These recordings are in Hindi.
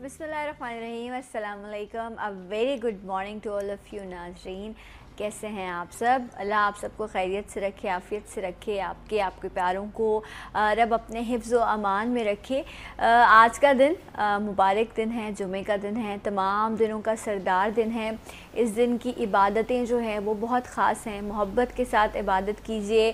बिस्मिल्लाहिर्रहमानिर्रहीम, अस्सलाम वालेकुम। A very good morning to all of you नाज़रीन। कैसे हैं आप सब? अल्लाह आप सबको खैरियत से रखे, आफ़ियत से रखे, आपके प्यारों को रब अपने हिफ्ज़ व अमान में रखे। आज का दिन मुबारक दिन है, जुमे का दिन है, तमाम दिनों का सरदार दिन है। इस दिन की इबादतें जो हैं वो बहुत ख़ास हैं। मोहब्बत के साथ इबादत कीजिए,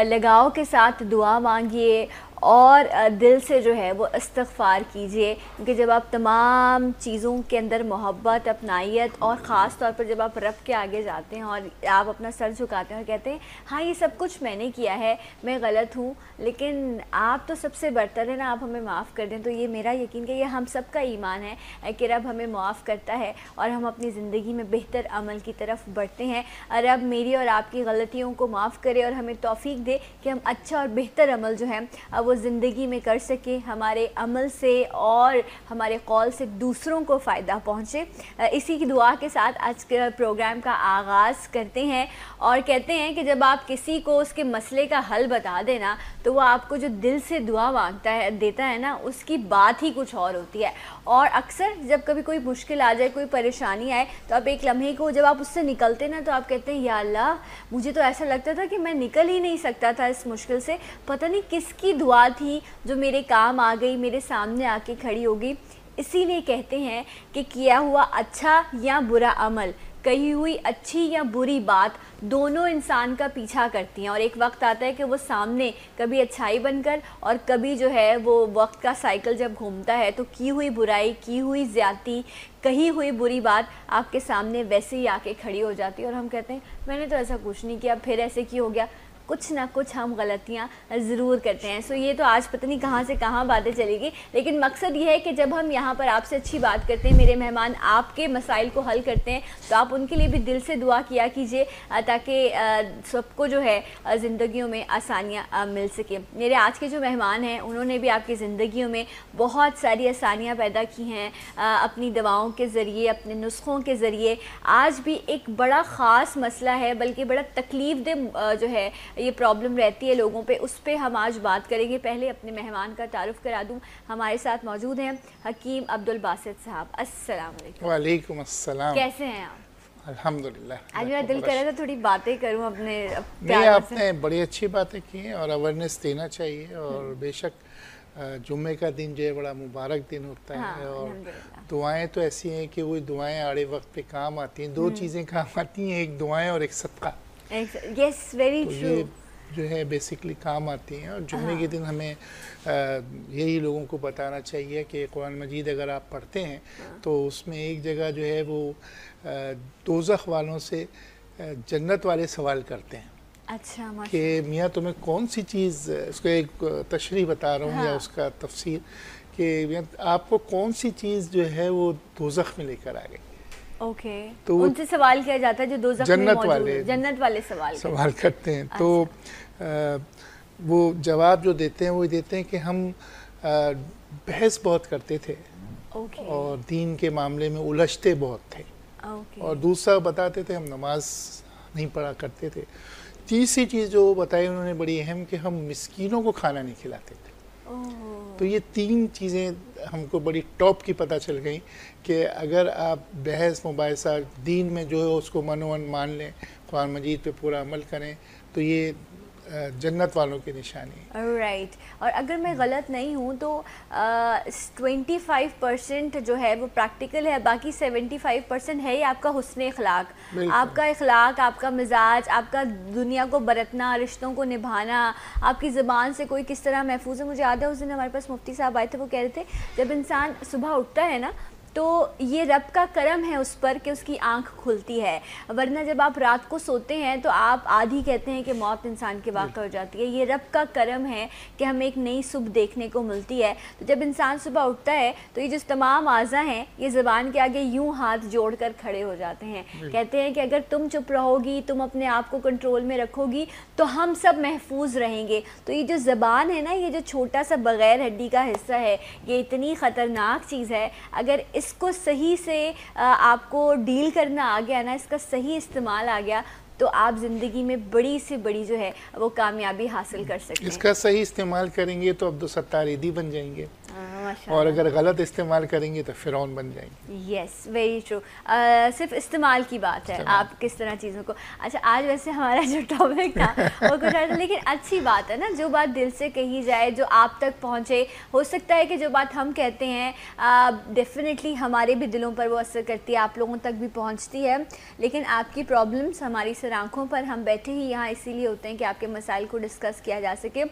लगाव के साथ दुआ मांगिए और दिल से जो है वो इस्तग़फ़ार कीजिए, क्योंकि जब आप तमाम चीज़ों के अंदर मोहब्बत, अपनाइयत और ख़ास तौर पर जब आप रब के आगे जाते हैं और आप अपना सर झुकाते हैं और कहते हैं हाँ ये सब कुछ मैंने किया है, मैं गलत हूँ, लेकिन आप तो सबसे बरतर है ना, आप हमें माफ़ कर दें। तो ये मेरा यकीन कि ये हम सब का ईमान है कि रब हमें माफ़ करता है और हम अपनी ज़िंदगी में बेहतर अमल की तरफ बढ़ते हैं। रब मेरी और आपकी गलतियों को माफ़ करे और हमें तौफ़ीक दे कि हम अच्छा और बेहतर अमल जो है वो ज़िंदगी में कर सके, हमारे अमल से और हमारे कौल से दूसरों को फ़ायदा पहुँचे। इसी की दुआ के साथ आज के प्रोग्राम का आगाज़ करते हैं और कहते हैं कि जब आप किसी को उसके मसले का हल बता देना तो वो आपको जो दिल से दुआ मांगता है, देता है ना, उसकी बात ही कुछ और होती है। और अक्सर जब कभी कोई मुश्किल आ जाए, कोई परेशानी आए, तो आप एक लम्हे को जब आप उससे निकलते ना तो आप कहते हैं या अल्लाह, मुझे तो ऐसा लगता था कि मैं निकल ही नहीं सकता था इस मुश्किल से, पता नहीं किसकी दुआ थी जो मेरे काम आ गई, मेरे सामने आके खड़ी हो गई। इसीलिए कहते हैं कि किया हुआ अच्छा या बुरा अमल, कही हुई अच्छी या बुरी बात, दोनों इंसान का पीछा करती हैं और एक वक्त आता है कि वो सामने कभी अच्छाई बनकर और कभी जो है वो वक्त का साइकिल जब घूमता है तो की हुई बुराई, की हुई ज़्यादती, कही हुई बुरी बात आपके सामने वैसे ही आके खड़ी हो जाती है और हम कहते हैं मैंने तो ऐसा कुछ नहीं किया, फिर ऐसे क्यों हो गया। कुछ ना कुछ हम गलतियाँ ज़रूर करते हैं। सो ये तो आज पता नहीं कहाँ से कहाँ बातें चलेगी, लेकिन मकसद ये है कि जब हम यहाँ पर आपसे अच्छी बात करते हैं, मेरे मेहमान आपके मसाइल को हल करते हैं, तो आप उनके लिए भी दिल से दुआ किया कीजिए ताकि सबको जो है ज़िंदगियों में आसानियाँ मिल सके। मेरे आज के जो मेहमान हैं उन्होंने भी आपकी ज़िंदगियों में बहुत सारी आसानियाँ पैदा की हैं अपनी दवाओं के ज़रिए, अपने नुस्ख़ों के ज़रिए। आज भी एक बड़ा ख़ास मसला है, बल्कि बड़ा तकलीफ़ दे जो है ये प्रॉब्लम रहती है लोगों पे, उस पे हम आज बात करेंगे। पहले अपने मेहमान का तारुफ करा दूं। हमारे साथ मौजूद हैं हकीम अब्दुल बासित साहब। अस्सलाम वालेकुम। वालेकुम अस्सलाम। कैसे हैं आप? अल्हम्दुलिल्लाह। आज मेरा दिल कर रहा था थोड़ी बातें करूं अपने नहीं, आपने बड़ी अच्छी बातें की हैं और अवेयरनेस देना चाहिए। और बेशक जुम्मे का दिन जो है बड़ा मुबारक दिन होता है और दुआएं तो ऐसी हैं कि वो दुआएं आड़े वक्त पे काम आती हैं। दो चीज़ें काम आती हैं, एक दुआएं और एक सदका। Yes, very true. ये जो है बेसिकली काम आती हैं और जुम्मे के दिन हमें यही लोगों को बताना चाहिए कि कुरान मजीद अगर आप पढ़ते हैं तो उसमें एक जगह जो है वो दोज़ख वालों से जन्नत वाले सवाल करते हैं। अच्छा, कि मियाँ तुम्हें कौन सी चीज़, उसको एक तशरीह बता रहा हूँ या उसका तफसीर, कि आपको कौन सी चीज़ जो है वो दोज़ख में लेकर आ गई। ओके, तो उनसे सवाल किया जाता है जो दोज़ख में मौजूद है, जन्नत वाले सवाल करते हैं। अच्छा। तो वो जवाब जो देते हैं वो देते हैं कि हम बहस बहुत करते थे और दीन के मामले में उलझते बहुत थे। और दूसरा बताते थे हम नमाज नहीं पढ़ा करते थे। तीसरी चीज़ जो बताई उन्होंने बड़ी अहम, कि हम मिस्कीनों को खाना नहीं खिलाते थे। तो ये तीन चीज़ें हमको बड़ी टॉप की पता चल गई कि अगर आप बहस मुबाहिसा दीन में जो है उसको मनोवन मान लें, कुरान मजीद पे पूरा अमल करें, तो ये जन्नत वालों की निशानी है। राइट। और अगर मैं गलत नहीं हूँ तो 25% जो है वो प्रैक्टिकल है, बाकी 75% है ही आपका हुस्न इखलाक, आपका इखलाक, आपका मिजाज, आपका दुनिया को बरतना, रिश्तों को निभाना, आपकी ज़बान से कोई किस तरह महफूज है। मुझे याद है उस दिन हमारे पास मुफ्ती साहब आए थे, वो कह रहे थे जब इंसान सुबह उठता है ना तो ये रब का करम है उस पर कि उसकी आंख खुलती है, वरना जब आप रात को सोते हैं तो आप आधी कहते हैं कि मौत इंसान के वाक़ हो जाती है। ये रब का करम है कि हमें एक नई सुबह देखने को मिलती है। तो जब इंसान सुबह उठता है तो ये जो तमाम आज़ा हैं ये ज़बान के आगे यूं हाथ जोड़कर खड़े हो जाते हैं। कहते हैं कि अगर तुम चुप रहोगी, तुम अपने आप को कंट्रोल में रखोगी तो हम सब महफूज रहेंगे। तो ये जो ज़बान है ना, ये जो छोटा सा बग़ैर हड्डी का हिस्सा है, ये इतनी ख़तरनाक चीज़ है। अगर इसको सही से आपको डील करना आ गया ना, इसका सही इस्तेमाल आ गया, तो आप ज़िंदगी में बड़ी से बड़ी जो है वो कामयाबी हासिल कर सकते हैं। इसका सही इस्तेमाल करेंगे तो अब्दुल सत्तार ईदी बन जाएंगे। और अगर गलत इस्तेमाल करेंगे तो फिरौन बन जाएंगे। Yes, very true. सिर्फ इस्तेमाल की बात है, आप किस तरह चीज़ों को। अच्छा, आज वैसे हमारा जो टॉपिक था वो कुछ था, लेकिन अच्छी बात है ना, जो बात दिल से कही जाए, जो आप तक पहुँचे। हो सकता है कि जो बात हम कहते हैं डेफिनेटली हमारे भी दिलों पर वो असर करती है, आप लोगों तक भी पहुँचती है, लेकिन आपकी प्रॉब्लम्स हमारी सर आँखों पर, हम बैठे ही यहाँ इसीलिए होते हैं कि आपके मसाइल को डिस्कस किया जा सके।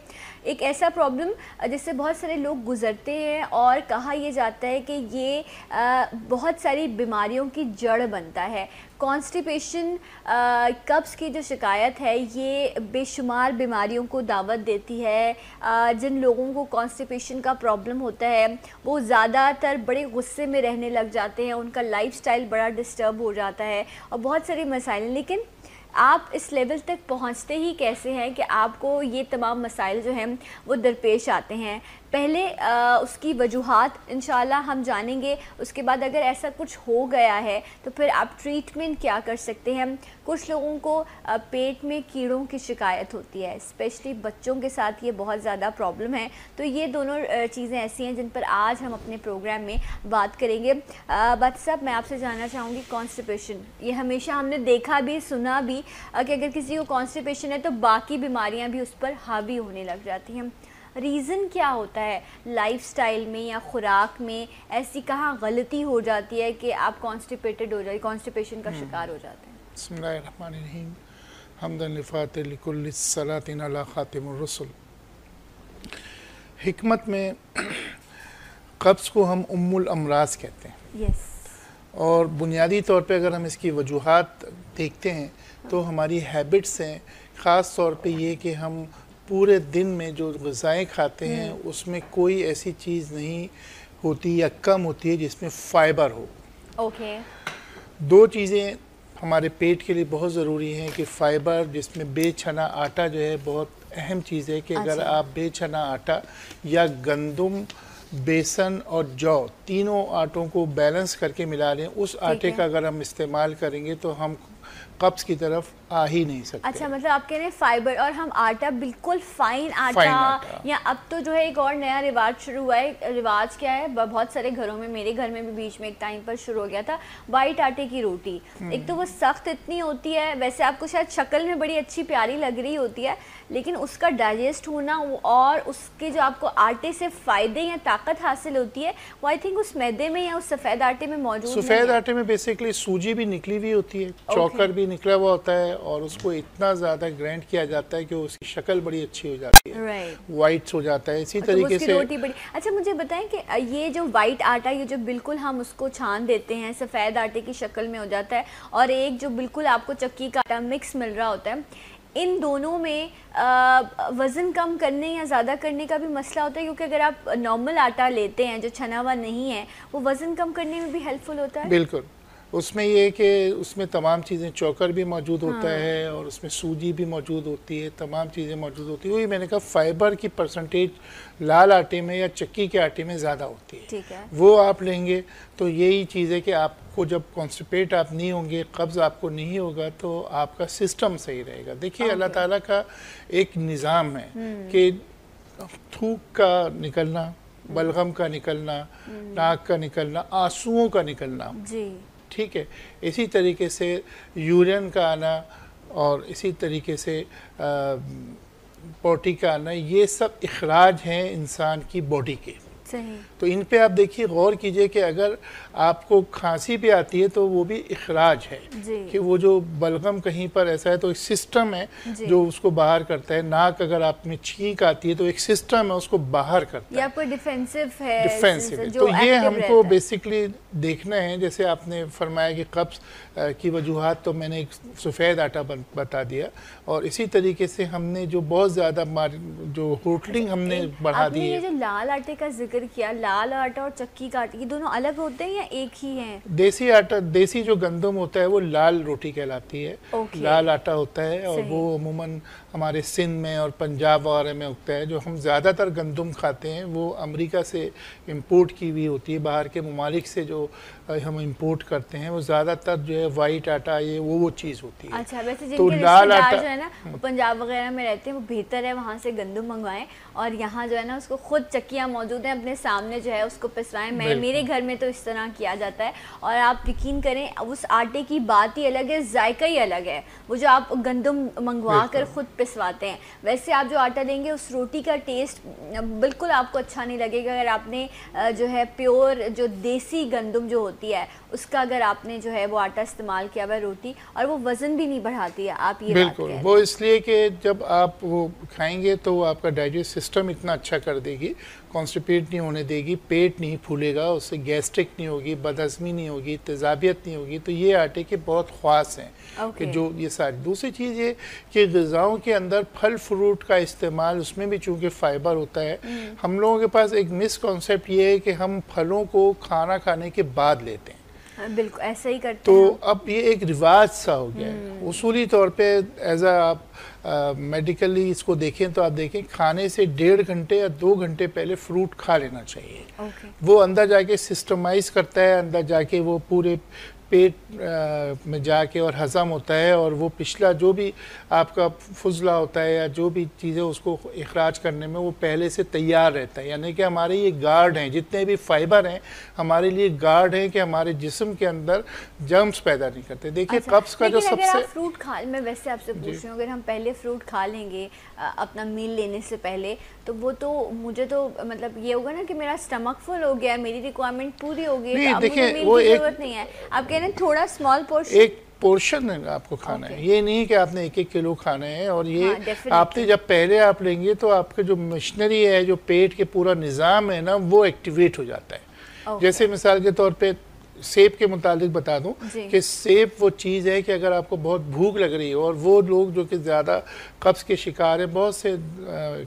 एक ऐसा प्रॉब्लम जिससे बहुत सारे लोग गुजरते हैं और कहा यह जाता है कि ये बहुत सारी बीमारियों की जड़ बनता है। कॉन्स्टिपेशन, कब्ज़ की जो शिकायत है, ये बेशुमार बीमारियों को दावत देती है। जिन लोगों को कॉन्स्टिपेशन का प्रॉब्लम होता है वो ज़्यादातर बड़े गुस्से में रहने लग जाते हैं, उनका लाइफस्टाइल बड़ा डिस्टर्ब हो जाता है और बहुत सारी मसाइल। लेकिन आप इस लेवल तक पहुंचते ही कैसे हैं कि आपको ये तमाम मसाइल जो हैं वो दरपेश आते हैं? पहले उसकी वजूहात इंशाल्लाह हम जानेंगे, उसके बाद अगर ऐसा कुछ हो गया है तो फिर आप ट्रीटमेंट क्या कर सकते हैं। कुछ लोगों को पेट में कीड़ों की शिकायत होती है, स्पेशली बच्चों के साथ ये बहुत ज़्यादा प्रॉब्लम है। तो ये दोनों चीज़ें ऐसी हैं जिन पर आज हम अपने प्रोग्राम में बात करेंगे। बात साहब, मैं आपसे जानना चाहूँगी, कॉन्स्टिपेशन, ये हमेशा हमने देखा भी सुना भी कि अगर किसी को कॉन्स्टिपेशन है तो बाकी बीमारियाँ भी उस पर हावी होने लग जाती हैं। रीज़न क्या होता है? लाइफस्टाइल में या खुराक में ऐसी कहाँ गलती हो जाती है कि आप कॉन्स्टिपेटेड हो जाए, कॉन्स्टिपेशन का शिकार हो जाते हैं? बिस्मिल्लाहिर्रहमानिर्रहीम, हम्दन लिफ़ातिह लिकुल्लि सलातिन अला खातिमुर रसूल। हिकमत में कब्ज़ को हम उम्मुल अमराज कहते हैं। यस। और बुनियादी तौर पे अगर हम इसकी वजूहात देखते हैं तो हमारी हैबिट्स हैं, ख़ास तौर पे ये कि हम पूरे दिन में जो ग़िज़ाएँ खाते हैं उसमें कोई ऐसी चीज़ नहीं होती या कम होती है जिसमें फ़ाइबर हो। ओके। दो चीज़ें हमारे पेट के लिए बहुत ज़रूरी हैं कि फ़ाइबर, जिसमें बेचना आटा जो है बहुत अहम चीज़ है कि अगर आप बेचना आटा या गंदम, बेसन और जौ, तीनों आटों को बैलेंस करके मिला लें, उस आटे का अगर हम इस्तेमाल करेंगे तो हम कब्ज़ की तरफ आ ही नहीं सकते। अच्छा, मतलब आप कह रहे हैं फाइबर, और हम आटा बिल्कुल फाइन आटा, या अब तो जो है एक और नया रिवाज शुरू हुआ है। रिवाज क्या है? बहुत सारे घरों में, मेरे घर में भी बीच में एक टाइम पर शुरू हो गया था, वाइट आटे की रोटी। एक तो वो सख्त इतनी होती है, वैसे आपको शायद शक्ल में बड़ी अच्छी प्यारी लग रही होती है, लेकिन उसका डाइजेस्ट होना और उसके जो आपको आटे से फ़ायदे या ताकत हासिल होती है वो आई थिंक उस मैदे में या उस सफ़ेद आटे में मौजूद है। सफ़ेद आटे में बेसिकली सूजी भी निकली हुई होती है, चौकर भी निकला हुआ होता है, और उसको इतना ज़्यादा ग्राइंड किया जाता है कि उसकी शक्ल बड़ी अच्छी हो जाती है, वाइट हो जाता है। इसी तरीके से रोटी बड़ी। अच्छा, मुझे बताएं कि ये जो वाइट आटा, ये जो बिल्कुल हम उसको छान देते हैं, सफ़ेद आटे की शक्ल में हो जाता है, और एक जो बिल्कुल आपको चक्की का आटा मिक्स मिल रहा होता है, इन दोनों में वज़न कम करने या ज़्यादा करने का भी मसला होता है? क्योंकि अगर आप नॉर्मल आटा लेते हैं जो छना हुआ नहीं है, वो वज़न कम करने में भी हेल्पफुल होता है? बिल्कुल। उसमें ये है कि उसमें तमाम चीज़ें, चोकर भी मौजूद होता है और उसमें सूजी भी मौजूद होती है, तमाम चीज़ें मौजूद होती है। वही मैंने कहा, फ़ाइबर की परसेंटेज लाल आटे में या चक्की के आटे में ज़्यादा होती है। ठीक है। वो आप लेंगे तो यही चीज़ है कि आपको जब कॉन्स्टिपेट आप नहीं होंगे, कब्ज़ आपको नहीं होगा, तो आपका सिस्टम सही रहेगा। देखिए, अल्लाह ताला का एक निज़ाम है कि थूक का निकलना, बलगम का निकलना, नाक का निकलना, आंसुओं का निकलना, जी ठीक है, इसी तरीके से यूरिन का आना, और इसी तरीके से पोटी का आना, ये सब इखराज हैं इंसान की बॉडी के। सही। तो इन पे आप देखिए, गौर कीजिए कि अगर आपको खांसी भी आती है तो वो भी इखराज है कि वो जो बलगम कहीं पर ऐसा है तो एक सिस्टम है जो उसको बाहर करता है। नाक अगर आप में छींक आती है तो एक सिस्टम है उसको बाहर करता है, या कोई डिफेंसिव है, डिफेंसिव है। तो ये हमको बेसिकली देखना है। जैसे आपने फरमाया कि कब्ज़ की वजूहात, तो मैंने एक सफ़ेद आटा बता दिया, और इसी तरीके से हमने जो बहुत ज़्यादा जो होटलिंग हमने बढ़ा दी है। ये जो लाल आटे का जिक्र किया, लाल आटा और चक्की का आटा, ये दोनों अलग होते हैं या एक ही हैं? देसी आटा, देसी जो गंदम होता है वो लाल रोटी कहलाती है, लाल आटा होता है, और वो अमूमन हमारे सिंध में और पंजाब वगैरह में उगता है। जो हम ज़्यादातर गंदम खाते हैं वो अमेरिका से इंपोर्ट की हुई होती है, बाहर के ममालिक से जो हम इंपोर्ट करते हैं, वो ज़्यादातर जो है वाइट आटा, ये वो चीज़ होती है। अच्छा, वैसे जिनके रिश्तेदार जो है ना वो पंजाब वगैरह में रहते हैं, वो बेहतर है वहाँ से गंदम मंगवाएं और यहाँ जो है ना उसको खुद चक्कियाँ मौजूद हैं अपने सामने जो है उसको पिसवाएं। मेरे घर में तो इस तरह किया जाता है और आप यकीन करें उस आटे की बात ही अलग है, जायका ही अलग है, वो जो आप गंदम मंगवा कर खुद पिसवाते हैं। वैसे आप जो आटा लेंगे उस रोटी का टेस्ट बिल्कुल आपको अच्छा नहीं लगेगा अगर आपने जो है प्योर जो देसी गंदम जो होती है उसका अगर आपने जो है वो आटा इस्तेमाल किया हुआ रोटी, और वो वज़न भी नहीं बढ़ाती है। आप ये बिल्कुल बात वो इसलिए कि जब आप वो खाएंगे तो वो आपका डाइजेस्ट सिस्टम इतना अच्छा कर देगी, कॉन्स्टिपेट नहीं होने देगी, पेट नहीं फूलेगा, उससे गैस्ट्रिक नहीं होगी, बदहज़मी नहीं होगी, तेज़ाबियत नहीं होगी। तो ये आटे के बहुत ख़ास हैं कि जो ये सारी। दूसरी चीज़ ये कि ग़िज़ाओं के अंदर फल फ्रूट का इस्तेमाल, उसमें भी चूँकि फ़ाइबर होता है, हम लोगों के पास एक मिस कॉन्सेप्ट ये है कि हम फलों को खाना खाने के बाद लेते हैं। बिल्कुल ऐसा ही करते तो हैं। अब ये एक रिवाज सा हो गया है। उसूली तौर पे एज आप मेडिकली इसको देखें तो आप देखें खाने से 1.5 घंटे या 2 घंटे पहले फ्रूट खा लेना चाहिए। वो अंदर जाके सिस्टमाइज करता है, अंदर जाके वो पूरे पेट में जाके और हज़म होता है, और वो पिछला जो भी आपका फुजला होता है या जो भी चीज़ें उसको इखराज करने में वो पहले से तैयार रहता है। यानी कि हमारे ये गार्ड हैं, जितने भी फाइबर हैं हमारे लिए गार्ड हैं कि हमारे जिस्म के अंदर जर्म्स पैदा नहीं करते। देखिए कब्ज़ का जो सबसे फ्रूट खा, मैं वैसे आपसे पूछ रही हूँ, अगर हम पहले फ्रूट खा लेंगे अपना मील लेने से पहले, तो वो तो मुझे तो मतलब ये होगा ना कि मेरा स्टमक फुल हो गया, मेरी रिक्वायरमेंट पूरी हो गई, तो अब मुझे मील की जरूरत नहीं है। आप कह रहे हैं थोड़ा स्मॉल पोर्शन, एक पोर्शन है आपको खाना है, ये नहीं कि आपने 1-1 किलो खाना है। और ये आपने जब पहले आप लेंगे तो आपके जो मशीनरी है, जो पेट के पूरा निज़ाम है ना, वो एक्टिवेट हो जाता है। जैसे मिसाल के तौर पे सेब के मुतालिक बता दूं कि सेब वो चीज़ है कि अगर आपको बहुत भूख लग रही हो, और वो लोग जो कि ज़्यादा कब्ज़ के शिकार हैं, बहुत से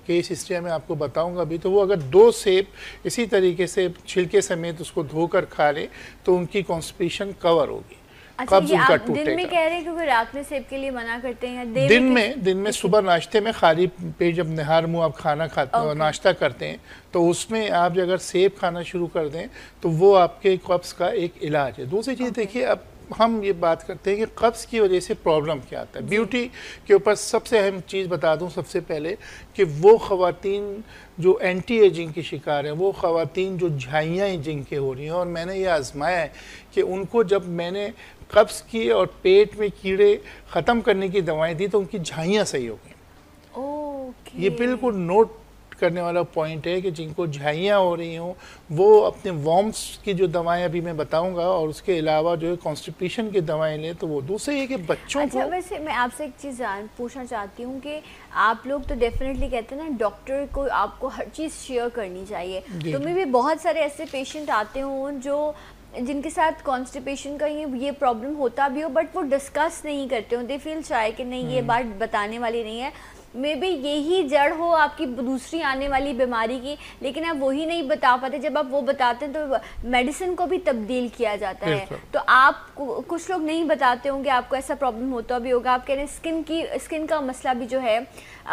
केस हिस्ट्री में आपको बताऊंगा अभी, तो वो अगर 2 सेब इसी तरीके से छिलके समेत उसको धोकर खा लें तो उनकी कॉन्स्टिपेशन कवर होगी। अच्छा, ये आप दिन में कह रहे हैं क्योंकि रात में सेब के लिए मना करते हैं? दिन में सुबह नाश्ते में खाली पेट जब निहार मुँह आप खाना खाते हैं, नाश्ता करते हैं, तो उसमें आप अगर सेब खाना शुरू कर दें तो वो आपके कब्ज़ का एक इलाज है। दूसरी चीज़ देखिए, अब हम ये बात करते हैं कि कब्ज़ की वजह से प्रॉब्लम क्या आता है। ब्यूटी के ऊपर सबसे अहम चीज़ बता दूं सबसे पहले कि वो ख़वातीन जो एंटी एजिंग की शिकार हैं, वो ख़वातीन जो झाइयाँ एजिंग के हो रही हैं, और मैंने ये आजमाया है कि उनको जब मैंने कब्ज़ की और पेट में कीड़े ख़त्म करने की दवाएं दी तो उनकी झाइयाँ सही हो गई। ये बिल्कुल नोट करने वाला पॉइंट है कि जिनको झाइयाँ हो रही हों वो अपने वॉर्म्स की जो दवाएं अभी मैं बताऊंगा, और उसके अलावा जो है कॉन्स्टिपेशन की दवाएं लें तो वो। दूसरे ये कि बच्चों को वैसे मैं आपसे एक चीज़ पूछना चाहती हूँ कि आप लोग तो डेफिनेटली कहते हैं ना डॉक्टर को आपको हर चीज़ शेयर करनी चाहिए, तो मैं भी बहुत सारे ऐसे पेशेंट आते हों जो जिनके साथ कॉन्स्टिपेशन का ये प्रॉब्लम होता भी हो, बट वो डिस्कस नहीं करते हो, दे फील शाय कि नहीं ये बात बताने वाली नहीं है, मे बी यही जड़ हो आपकी दूसरी आने वाली बीमारी की, लेकिन आप वही नहीं बता पाते। जब आप वो बताते हैं तो मेडिसिन को भी तब्दील किया जाता है। तो आप कुछ लोग नहीं बताते होंगे आपको ऐसा प्रॉब्लम होता भी होगा। आप कह रहे हैं स्किन का मसला भी जो है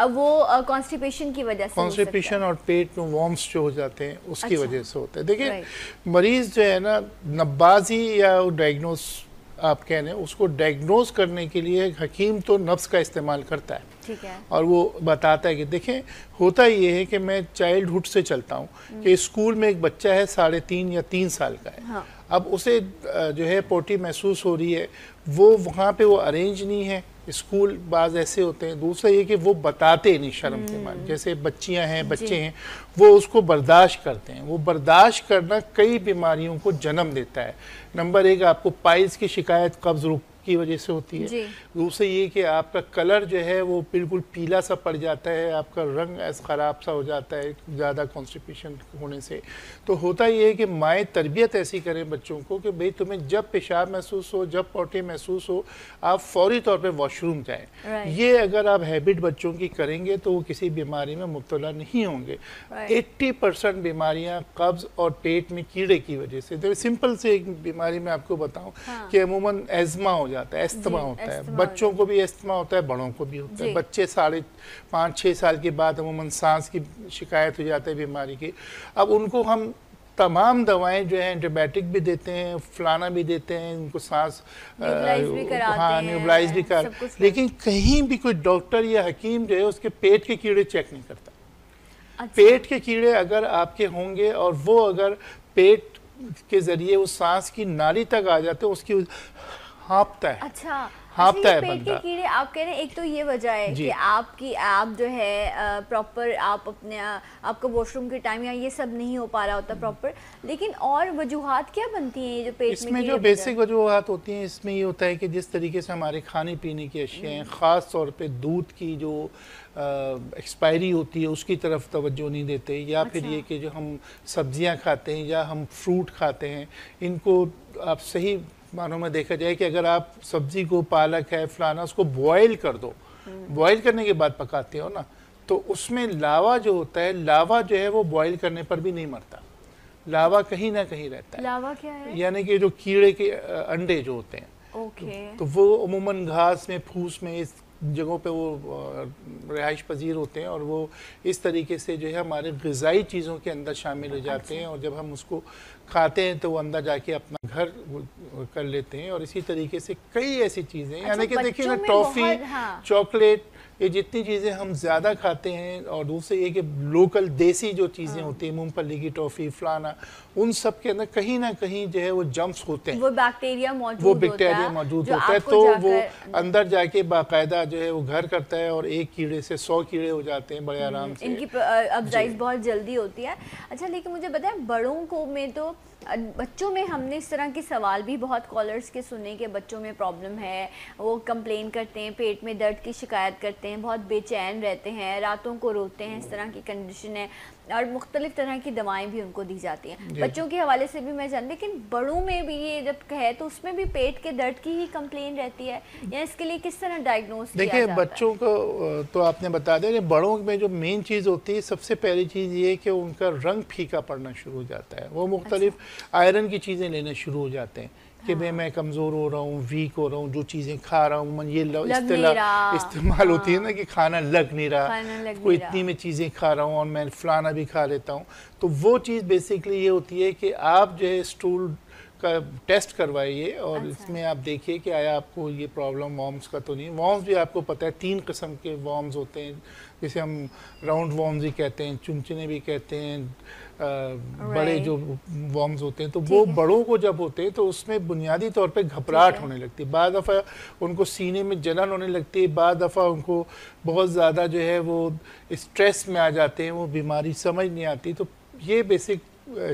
वो कॉन्स्टिपेशन की वजह से, कॉन्स्टिपेशन और पेट में वॉर्म्स जो हो जाते हैं उसकी वजह से होता है। देखिए मरीज़ जो है ना, नब्बाजी या डायग्नोस आप कह रहे हैं, उसको डायग्नोज करने के लिए हकीम तो नफ्स का इस्तेमाल करता है, ठीक है, और वो बताता है कि देखें होता ये है कि मैं चाइल्डहुड से चलता हूँ कि स्कूल में एक बच्चा है 3.5 या 3 साल का है। हाँ। अब उसे जो है पोटी महसूस हो रही है, वो वहाँ पे वो अरेंज नहीं है। स्कूल बाज ऐसे होते हैं। दूसरा ये कि वो बताते नहीं शर्म के मारे, जैसे बच्चियां हैं, बच्चे हैं, वो उसको बर्दाश्त करते हैं। वो बर्दाश्त करना कई बीमारियों को जन्म देता है। नंबर 1 आपको पाइल्स की शिकायत कब्ज की वजह से होती है। दूसरे ये कि आपका कलर जो है वो बिल्कुल पीला सा पड़ जाता है, आपका रंग ऐसा ख़राब सा हो जाता है ज़्यादा कॉन्स्टिपेशन होने से। तो होता ये है कि माएँ तरबियत ऐसी करें बच्चों को कि भाई तुम्हें जब पेशाब महसूस हो, जब पोटी महसूस हो, आप फौरी तौर पे वॉशरूम जाएं। ये अगर आप हैबिट बच्चों की करेंगे तो वो किसी बीमारी में मुब्तला नहीं होंगे। 80% बीमारियाँ कब्ज़ और पेट में कीड़े की वजह से। तो सिंपल से एक बीमारी मैं आपको बताऊँ कि अमूमन एज़मा हो जाता है, एस्थमा होता है, बच्चों को भी एस्थमा होता है, बड़ों को भी होता है। बच्चे 5.5-6 साल के बाद अमूमन सांस की शिकायत हो जाती है बीमारी की। अब उनको हम तमाम दवाएं जो है एंटीबायोटिक भी देते हैं, फलाना भी देते हैं, उनको सांस न्यूबलाइज भी कर, लेकिन कहीं भी कोई डॉक्टर या हकीम जो है उसके पेट के कीड़े चेक नहीं करता। अच्छा। पेट के कीड़े अगर आपके होंगे और वो अगर पेट के जरिए उस सांस की नाली तक आ जाते हैं, उसकी हाँफता है। अच्छा, हाँफता है पेट के बंदा। कीड़े आप कह रहे हैं, एक तो ये वजह है कि आप जो है प्रॉपर आप अपने आपका वॉशरूम के टाइम या ये सब नहीं हो पा रहा होता प्रॉपर, लेकिन और वजूहात क्या बनती हैं ये जो पेट में इसमें जो बेसिक वजूहात होती हैं, इसमें ये होता है कि जिस तरीके से हमारे खाने पीने की अशिया हैं, ख़ास तौर पे दूध की जो एक्सपायरी होती है उसकी तरफ तवज्जो नहीं देते, या फिर ये कि जो हम सब्जियां खाते हैं या हम फ्रूट खाते हैं, इनको आप सही मानों में देखा जाए कि अगर आप सब्जी को, पालक है फलाना, उसको बॉयल कर दो, बॉयल करने के बाद पकाते हो ना, तो उसमें लावा जो होता है, लावा जो है वो बॉयल करने पर भी नहीं मरता, लावा कहीं ना कहीं रहता है। लावा क्या है? यानी कि जो कीड़े के अंडे जो होते हैं, तो वो अमूमन घास में, फूस में, इस जगहों पे वो रिहाइश पजीर होते हैं और वो इस तरीके से जो है हमारे ग़िज़ाई चीज़ों के अंदर शामिल हो जाते हैं, और जब हम उसको खाते हैं तो वो अंदर जाके अपना घर कर लेते हैं। और इसी तरीके से कई ऐसी चीज़ें, यानी कि देखिए ना, टॉफ़ी, चॉकलेट, ये जितनी चीज़ें हम ज़्यादा खाते हैं, और दूसरे ये कि लोकल देसी जो चीज़ें होती हैं, मूंगफली की टॉफ़ी फलाना, उन सब के अंदर कहीं ना कहीं जो है वो जम्स होते हैं, वो बैक्टीरिया मौजूद होता है, तो वो अंदर जाके बाकायदा जो है वो घर करता है, और एक कीड़े से 100 कीड़े हो जाते हैं बड़े आराम से। इनकी अफजाइश बहुत जल्दी होती है। अच्छा, लेकिन मुझे बताएं, बड़ों को में तो, बच्चों में हमने इस तरह के सवाल भी बहुत कॉलर्स के सुने कि बच्चों में प्रॉब्लम है, वो कंप्लेन करते हैं, पेट में दर्द की शिकायत करते हैं, बहुत बेचैन रहते हैं, रातों को रोते हैं, इस तरह की कंडीशन है, और मुख्तलिफ तरह की दवाएं भी उनको दी जाती हैं। बच्चों के हवाले से भी मैं जानती, लेकिन बड़ों में भी ये जब है तो उसमें भी पेट के दर्द की ही कंप्लेन रहती है, या इसके लिए किस तरह डायग्नोस किया जाता है? देखिए, बच्चों को तो आपने बता दिया कि बड़ों में जो मेन चीज़ होती है, सबसे पहली चीज़ ये है कि उनका रंग फीका पड़ना शुरू हो जाता है, वो मुख्तलिफ आयरन की चीज़ें लेना शुरू हो जाते हैं कि भाई मैं कमज़ोर हो रहा हूँ, वीक हो रहा हूँ, जो चीज़ें खा रहा हूँ, मन ये इस्तेमाल होती है ना कि खाना लग नहीं रहा, कोई इतनी में चीज़ें खा रहा हूँ और मैं फलाना भी खा लेता हूँ। तो वो चीज़ बेसिकली ये होती है कि आप जो है स्टूल का टेस्ट करवाइए, और इसमें आप देखिए कि आया आपको ये प्रॉब्लम वॉर्म्स का तो नहीं। वॉर्म्स भी आपको पता है 3 किस्म के वॉर्म्स होते हैं, जिसे हम राउंड वॉर्म्स भी कहते हैं, चुनचुने भी कहते हैं, बड़े जो वॉर्म्स होते हैं, तो वो बड़ों को जब होते हैं तो उसमें बुनियादी तौर पे घबराहट होने लगती है, बाद दफ़ा उनको सीने में जलन होने लगती है, बाद दफ़ा उनको बहुत ज़्यादा जो है वो स्ट्रेस में आ जाते हैं, वो बीमारी समझ नहीं आती। तो ये बेसिक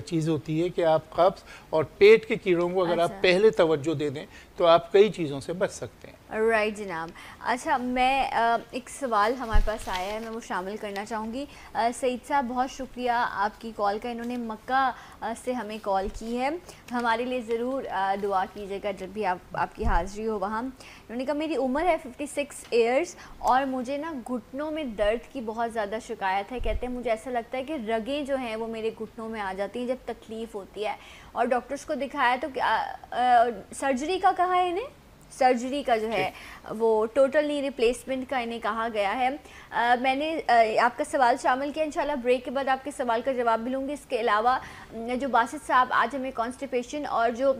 चीज़ होती है कि आप कब्ज़ और पेट के कीड़ों को अगर आप पहले तवज्जो दे दें तो आप कई चीज़ों से बच सकते हैं। राइट जनाब। अच्छा, मैं एक सवाल हमारे पास आया है, मैं वो शामिल करना चाहूँगी। सईद साहब, बहुत शुक्रिया आपकी कॉल का, इन्होंने मक्का से हमें कॉल की है, हमारे लिए ज़रूर दुआ कीजिएगा जब भी आपकी हाज़िरी हो वहाँ। इन्होंने कहा मेरी उम्र है 56 ईयर्स और मुझे ना घुटनों में दर्द की बहुत ज़्यादा शिकायत है। कहते हैं मुझे ऐसा लगता है कि रगें जो हैं वो मेरे घुटनों में आ जाती हैं जब तकलीफ़ होती है, और डॉक्टर्स को दिखाया तो सर्जरी का कहा है इन्हें, सर्जरी का जो है वो टोटल नी रिप्लेसमेंट का इन्हें कहा गया है। मैंने आपका सवाल शामिल किया, इंशाल्लाह ब्रेक के बाद आपके सवाल का जवाब भी लूँगी। इसके अलावा जो बासित साहब आज हमें कॉन्स्टिपेशन और जो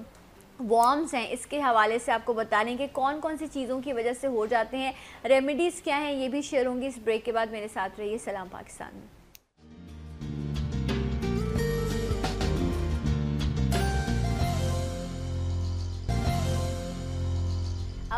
वॉर्म्स हैं इसके हवाले से आपको बताने के कौन कौन सी चीज़ों की वजह से हो जाते हैं, रेमेडीज़ क्या हैं, ये भी शेयर होंगी इस ब्रेक के बाद। मेरे साथ रहिए सलाम पाकिस्तान में।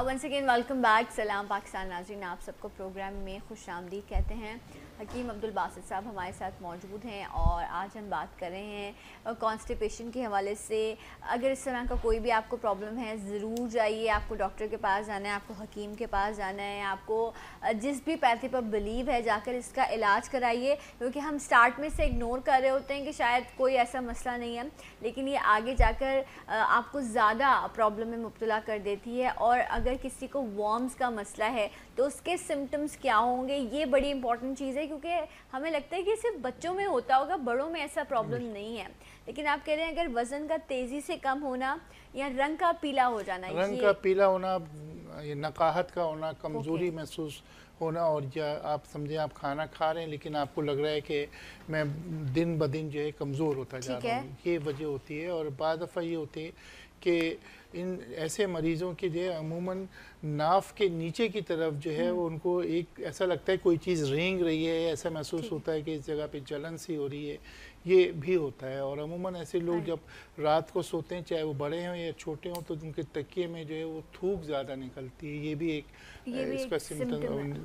वंस अगेन वेलकम बैक, सलाम पाकिस्तान नाज़रीन, आप सबको प्रोग्राम में खुशामदीद कहते हैं। हकीम अब्दुल बासित साहब हमारे साथ मौजूद हैं और आज हम बात कर रहे हैं कॉन्स्टिपेशन के हवाले से। अगर इस तरह का कोई भी आपको प्रॉब्लम है ज़रूर जाइए, आपको डॉक्टर के पास जाना है, आपको हकीम के पास जाना है, आपको जिस भी पैथी पर बिलीव है जाकर इसका इलाज कराइए, क्योंकि हम स्टार्ट में से इग्नोर कर रहे होते हैं कि शायद कोई ऐसा मसला नहीं है, लेकिन ये आगे जाकर आपको ज़्यादा प्रॉब्लम में मुब्तला कर देती है। और अगर किसी को वॉर्म्स का मसला है तो उसके सिम्टम्स क्या होंगे, ये बड़ी इंपॉर्टेंट चीज़ है, क्योंकि हमें लगता है कि सिर्फ बच्चों में होता होगा, बड़ों में ऐसा प्रॉब्लम नहीं है। लेकिन आप कह रहे हैं अगर वज़न का तेज़ी से कम होना या रंग का पीला हो जाना, रंग का पीला होना ये नकाहत का होना, कमज़ोरी महसूस होना, और या आप समझें आप खाना खा रहे हैं लेकिन आपको लग रहा है कि मैं दिन ब दिन जो है कमज़ोर होता जा रहा हूँ, ये वजह होती है। और बाद दफ़ा ये होती है कि इन ऐसे मरीज़ों के जो है अमूमन नाफ के नीचे की तरफ जो है वो उनको एक ऐसा लगता है कोई चीज़ रेंग रही है, ऐसा महसूस होता है कि इस जगह पे जलन सी हो रही है, ये भी होता है। और अमूमन ऐसे लोग जब रात को सोते हैं, चाहे वो बड़े हों या छोटे हों, तो उनके तकिए में जो है वो थूक ज़्यादा निकलती है। ये भी एक इसका सिम्टम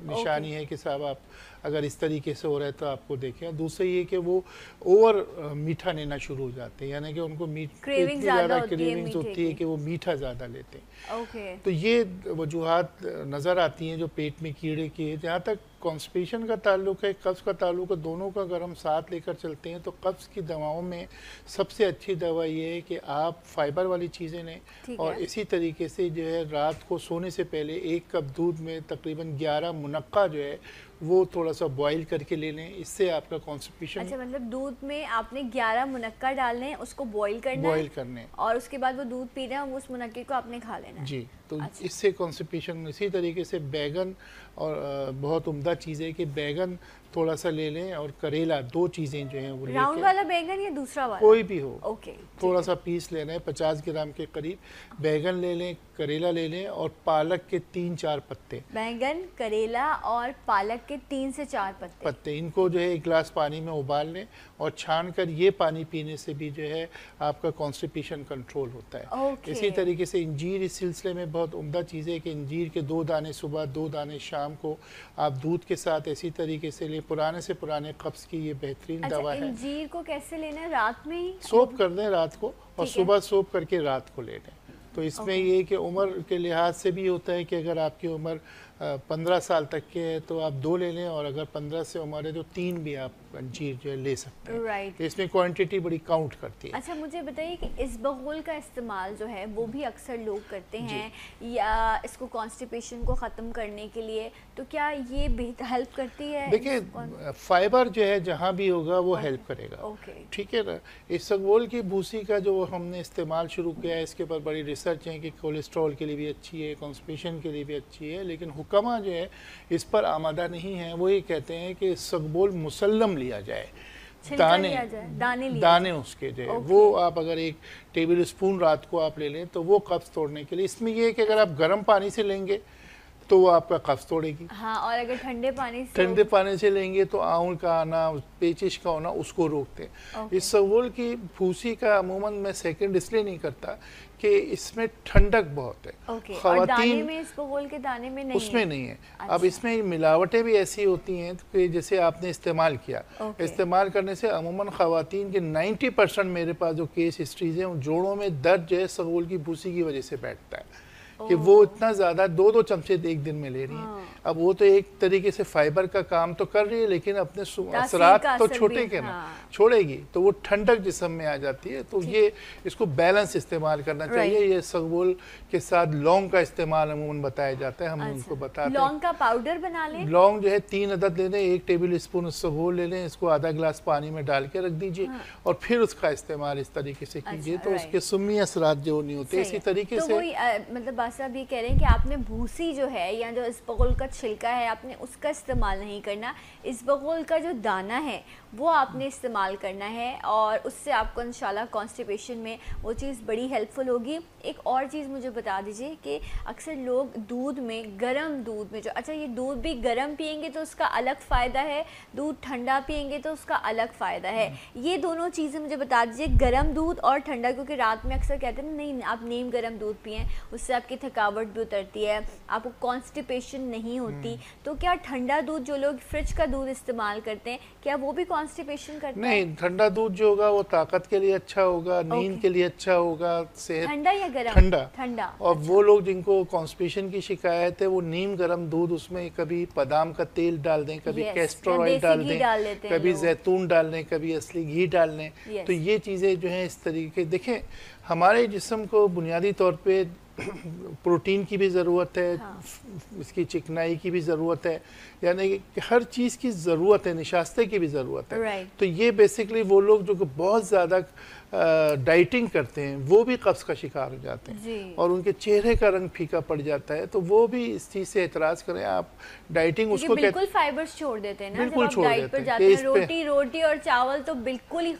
निशानी है कि साहब आप अगर इस तरीके से हो रहा है तो आपको देखें। दूसरा ये कि वो ओवर मीठा लेना शुरू हो जाते हैं, यानी कि उनको इतनी ज़्यादा क्रेविंग्स होती है कि वो मीठा ज़्यादा लेते हैं। तो ये वजूहात नज़र आती हैं जो पेट में कीड़े की है। जहाँ तक कॉन्स्टिपेशन का ताल्लुक है, कब्ज़ का ताल्लुक है, दोनों का अगर हम साथ लेकर चलते हैं तो कब्ज़ की दवाओं में सबसे अच्छी दवा ये है कि आप फाइबर वाली चीज़ें लें, और इसी तरीके से जो है रात को सोने से पहले 1 कप दूध में तकरीबन 11 मुनक्का जो है वो थोड़ा सा बॉईल करके ले लें, इससे आपका कॉन्स्टिपेशन। अच्छा, मतलब दूध में आपने 11 मुनक्का डालने हैं, उसको बॉईल करने और उसके बाद वो दूध पी रहे हैं, उस मुनक्के को आपने खा लेना है। जी, तो इससे कॉन्स्टिपेशन। इसी तरीके से बैगन, और बहुत उम्दा चीज़ है कि बैगन थोड़ा सा ले लें, और करेला, 2 चीज़ें जो हैं वो राउंड वाला बैगन या दूसरा वाला, कोई भी हो, ओके, थोड़ा सा पीस लेना है, 50 ग्राम के करीब बैगन ले लें, करेला ले लें, और पालक के 3-4 पत्ते। बैगन, करेला और पालक के 3 से 4 पत्ते, इनको जो है 1 गिलास पानी में उबाल लें, और छान कर ये पानी पीने से भी जो है आपका कॉन्स्टिपेशन कंट्रोल होता है। इसी तरीके से इंजीर इस सिलसिले में बहुत उम्दा चीज़ है कि इंजीर के 2 दाने सुबह, 2 दाने शाम को आप दूध के साथ इसी तरीके से ले। पुराने से पुराने कब्ज़ की ये बेहतरीन दवा है। इंजीर को कैसे लेना है? रात में ही सोप कर दें रात को, और सुबह सोप करके रात को ले लें। तो इसमें ये कि उम्र के लिहाज से भी होता है कि अगर आपकी उम्र 15 साल तक के है तो आप 2 ले लें, और अगर 15 से उम्र है तो 3 भी आप अंजीर जो है ले सकते हैं। राइट। तो इसमें क्वांटिटी बड़ी काउंट करती है। अच्छा, मुझे बताइए कि इसबगोल का इस्तेमाल जो है वो भी अक्सर लोग करते हैं, या इसको कॉन्स्टिपेशन को ख़त्म करने के लिए, तो क्या ये हेल्प करती है? देखिए, फाइबर जो है जहाँ भी होगा वो हेल्प करेगा, ठीक है ना। इसबगोल की भूसी का जो हमने इस्तेमाल शुरू किया है, इसके ऊपर बड़ी रिसर्च है कि कोलेस्ट्रॉल के लिए भी अच्छी है, कॉन्स्टिपेशन के लिए भी अच्छी है, लेकिन हुक्मा जो है इस पर आमादा नहीं है। वो ये कहते हैं कि इसबगोल मुसल्लम लिया जाए, दाने उसके जो है वो आप अगर 1 टेबल स्पून रात को आप ले लें तो वो कब्ज़ तोड़ने के लिए। इसमें ये है कि अगर आप गर्म पानी से लेंगे तो वो आपका कब्ज़ तोड़ेगी, हाँ, और अगर ठंडे पानी से लेंगे तो आउल का आना, पेचिश का होना, उसको रोकते हैं। इसबगोल की भूसी का अमूमन मैं सेकंड इसलिए नहीं करता कि इसमें ठंडक बहुत है। और दाने में, इसबगोल के दाने में नहीं, उसमें नहीं है। अच्छा। अब इसमें मिलावटें भी ऐसी होती हैं कि जैसे आपने इस्तेमाल किया, इस्तेमाल करने से अमूमन ख़वातीन के 90% मेरे पास जो केस हिस्ट्रीज हैं, उन जोड़ों में दर्द जो है इसबगोल की भूसी की वजह से बैठता है कि वो इतना ज़्यादा 2-2 चमचे 1 दिन में ले रही हैं। अब वो तो एक तरीके से फाइबर का काम तो कर रही है, लेकिन अपने असरात तो छोटे के ना छोड़ेगी, तो वो ठंडक जिस्म में आ जाती है। तो ये इसको बैलेंस इस्तेमाल करना चाहिए। ये इसबगोल के साथ लौंग का इस्तेमाल अमूमन बताया जाता है, हम उनको बताते हैं। लौंग का पाउडर बना लें, लौंग जो है 3 अदद ले लें, 1 टेबल स्पून इसबगोल ले लें, इसको आधा गिलास पानी में डाल के रख दीजिए, और फिर उसका इस्तेमाल इस तरीके से कीजिए, तो उसके सुम्मी असरात जो नहीं होते। इसी तरीके से मतलब साहब ये कह रहे हैं कि आपने भूसी जो है या जो इसबगोल का छिलका है आपने उसका इस्तेमाल नहीं करना, इसबगोल का जो दाना है वो आपने इस्तेमाल करना है, और उससे आपको इंशाल्लाह कॉन्स्टिपेशन में वो चीज़ बड़ी हेल्पफुल होगी। एक और चीज़ मुझे बता दीजिए कि अक्सर लोग दूध में, गर्म दूध में जो, अच्छा ये दूध भी गर्म पियेंगे तो उसका अलग फ़ायदा है, दूध ठंडा पियेंगे तो उसका अलग फ़ायदा है, ये दोनों चीज़ें मुझे बता दीजिए, गर्म दूध और ठंडा, क्योंकि रात में अक्सर कहते हैं नहीं आप नीम गर्म दूध पिएँ, उससे आपकी थकावट भी उतरती है, आपको कॉन्स्टिपेशन नहीं होती। तो क्या ठंडा दूध, जो लोग फ्रिज का दूध इस्तेमाल करते हैं, क्या वो भी कॉन्स्टिपेशन करता है? नहीं, ठंडा दूध जो होगा वो ताकत के लिए अच्छा होगा, नींद के लिए अच्छा होगा, सेहत। ठंडा या गरम? ठंडा। और अच्छा। वो लोग जिनको कॉन्स्टिपेशन की शिकायत है वो नीम गर्म दूध, उसमें कभी बादाम का तेल डाल दें, कभी कैस्टर ऑयल डाल दें, कभी जैतून डाल दें, कभी असली घी डाल दें। तो ये चीज़ें जो हैं इस तरीके, देखें हमारे जिस्म को बुनियादी तौर पे प्रोटीन की भी ज़रूरत है, हाँ। इसकी चिकनाई की भी ज़रूरत है, यानी कि हर चीज़ की ज़रूरत है, निशास्ते की भी ज़रूरत है। तो ये बेसिकली वो लोग जो बहुत ज़्यादा डाइटिंग करते हैं वो भी कब्ज़ का शिकार हो जाते हैं और उनके चेहरे का रंग फीका पड़ जाता है, तो वो भी इस चीज़ से एतराज़ करें। आप डाइटिंग उसको बिल्कुल फाइबर्स छोड़ देते हैं ना, बिल्कुल जब आप डाइट पर जाते हैं, रोटी और चावल तो बिल्कुल ही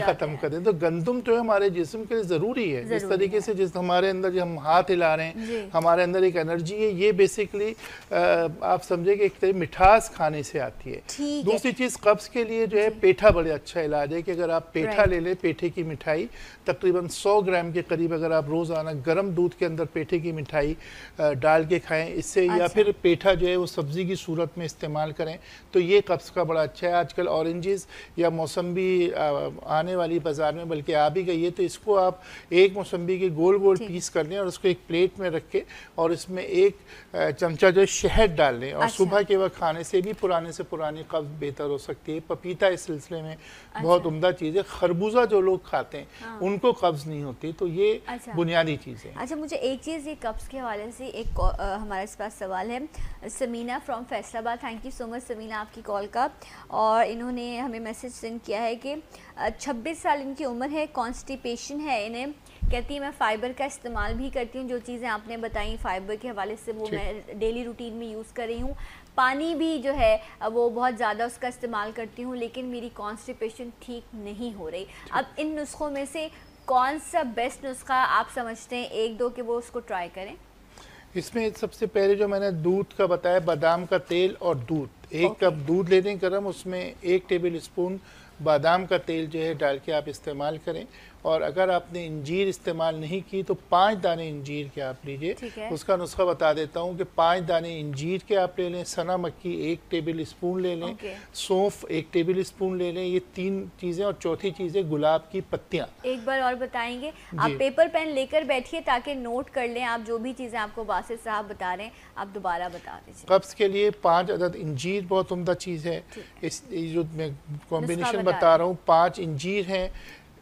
खत्म कर दें। तो गंदम जो है हमारे जिस्म के लिए ज़रूरी है। जिस तरीके से जिस हमारे अंदर जो हम हाथ हिला रहे हैं, हमारे अंदर एक एनर्जी है, ये बेसिकली आप समझे कि एक तरह मिठास खाने से आती है। दूसरी चीज़ कब्ज़ के लिए जो है पेठा बड़ा अच्छा इलाज है कि अगर आप पेठा ले लें, पेठे की मिठाई तकरीबन 100 ग्राम के करीब अगर आप रोज़ाना गर्म दूध के अंदर पेठे की मिठाई डाल के खाएं इससे, या फिर पेठा जो है वो सब्ज़ी की सूरत में इस्तेमाल करें, तो ये कब्ज़ का बड़ा अच्छा है। आजकल ऑरेंजेस या मौसम्बी आने वाली बाज़ार में, बल्कि आ भी गई है, तो इसको आप एक मौसम्बी के गोल गोल पीस कर लें और उसको एक प्लेट में रख के और इसमें एक चमचा जो है शहद डाल लें और सुबह के वक्त खाने से भी पुराने से पुरानी कब्ज़ बेहतर हो सकती है। पपीता इस सिलसिले में बहुत उम्दा चीज़ है। खरबूजा जो लोग खाते हैं उनको कब्ज़ नहीं होती, तो ये बुनियादी चीज़ें। अच्छा, मुझे एक चीज़ ये कब्ज़ के हवाले से एक हमारे पास सवाल है, Samina from Faisalabad. Thank you so much Samina आपकी कॉल का। और इन्होंने हमें मैसेज सेंड किया है कि 26 साल इनकी उम्र है, कॉन्स्टिपेशन है इन्हें। कहती है मैं फ़ाइबर का इस्तेमाल भी करती हूँ, जो चीज़ें आपने बताई फ़ाइबर के हवाले से वो मैं डेली रूटीन में यूज़ कर रही हूँ। पानी भी जो है वो बहुत ज़्यादा उसका इस्तेमाल करती हूँ, लेकिन मेरी कॉन्स्टिपेशन ठीक नहीं हो रही। अब इन नुस्खों में से कौन सा बेस्ट नुस्खा आप समझते हैं, एक दो कि वो उसको ट्राई करें? इसमें सबसे पहले जो मैंने दूध का बताया, बादाम का तेल और दूध, एक कप दूध ले लें गर्म, उसमें 1 टेबल स्पून बादाम का तेल जो है डाल के आप इस्तेमाल करें। और अगर आपने इंजीर इस्तेमाल नहीं की तो 5 दाने इंजीर के आप लीजिए। उसका नुस्खा बता देता हूँ कि 5 दाने इंजीर के आप ले लें, सना मक्की 1 टेबल स्पून ले लें, सौंफ 1 टेबल स्पून ले लें, ये 3 चीज़ें। और चौथी चीज़ है गुलाब की पत्तियाँ। एक बार और बताएंगे आप? पेपर पेन लेकर बैठिए ताकि नोट कर लें आप जो भी चीज़ें आपको बासित साहब बता रहे हैं, आप दोबारा बता दीजिए। कब्ज़ के लिए 5 अदद इंजीर बहुत उम्दा चीज़ है। इस जो मैं कॉम्बिनेशन बता रहा हूँ, 5 इंजीर हैं,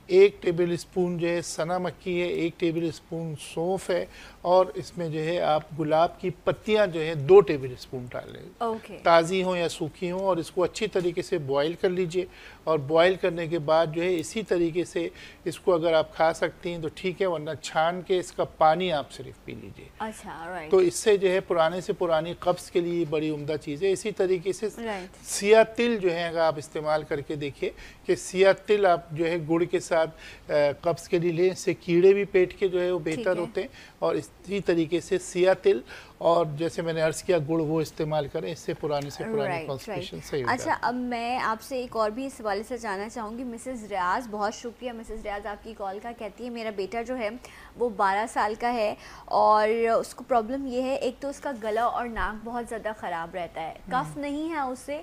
1 टेबल स्पून जो है सना मक्की है, 1 टेबल स्पून सौंफ है, और इसमें जो है आप गुलाब की पत्तियां जो है 2 टेबल स्पून डाल लें, ताज़ी हों या सूखी हों, और इसको अच्छी तरीके से बॉईल कर लीजिए। और बॉईल करने के बाद जो है इसी तरीके से इसको अगर आप खा सकती हैं तो ठीक है, वरना छान के इसका पानी आप सिर्फ पी लीजिए। अच्छा, राइट। तो इससे जो है पुराने से पुरानी कब्ज़ के लिए बड़ी उम्दा चीज़ है। इसी तरीके से सिया तिल जो है अगर आप इस्तेमाल करके देखिए कि सिया तिल आप जो है गुड़ के साथ कब्ज़ के लिए लें, इससे कीड़े भी पेट के जो है वो बेहतर होते हैं। और इसी तरीके से सिया तिल और जैसे मैंने अर्ज़ किया गुड़ वो इस्तेमाल करें, इससे पुराने से पुरानी कॉन्स्टिपेशन सही हो जाती है। अच्छा, अब मैं आपसे एक और भी इस हवाले से जानना चाहूँगी। मिसेस रियाज, बहुत शुक्रिया मिसेस रियाज आपकी कॉल का। कहती है मेरा बेटा जो है वो 12 साल का है और उसको प्रॉब्लम ये है, एक तो उसका गला और नाक बहुत ज़्यादा ख़राब रहता है। कफ नहीं है उसे,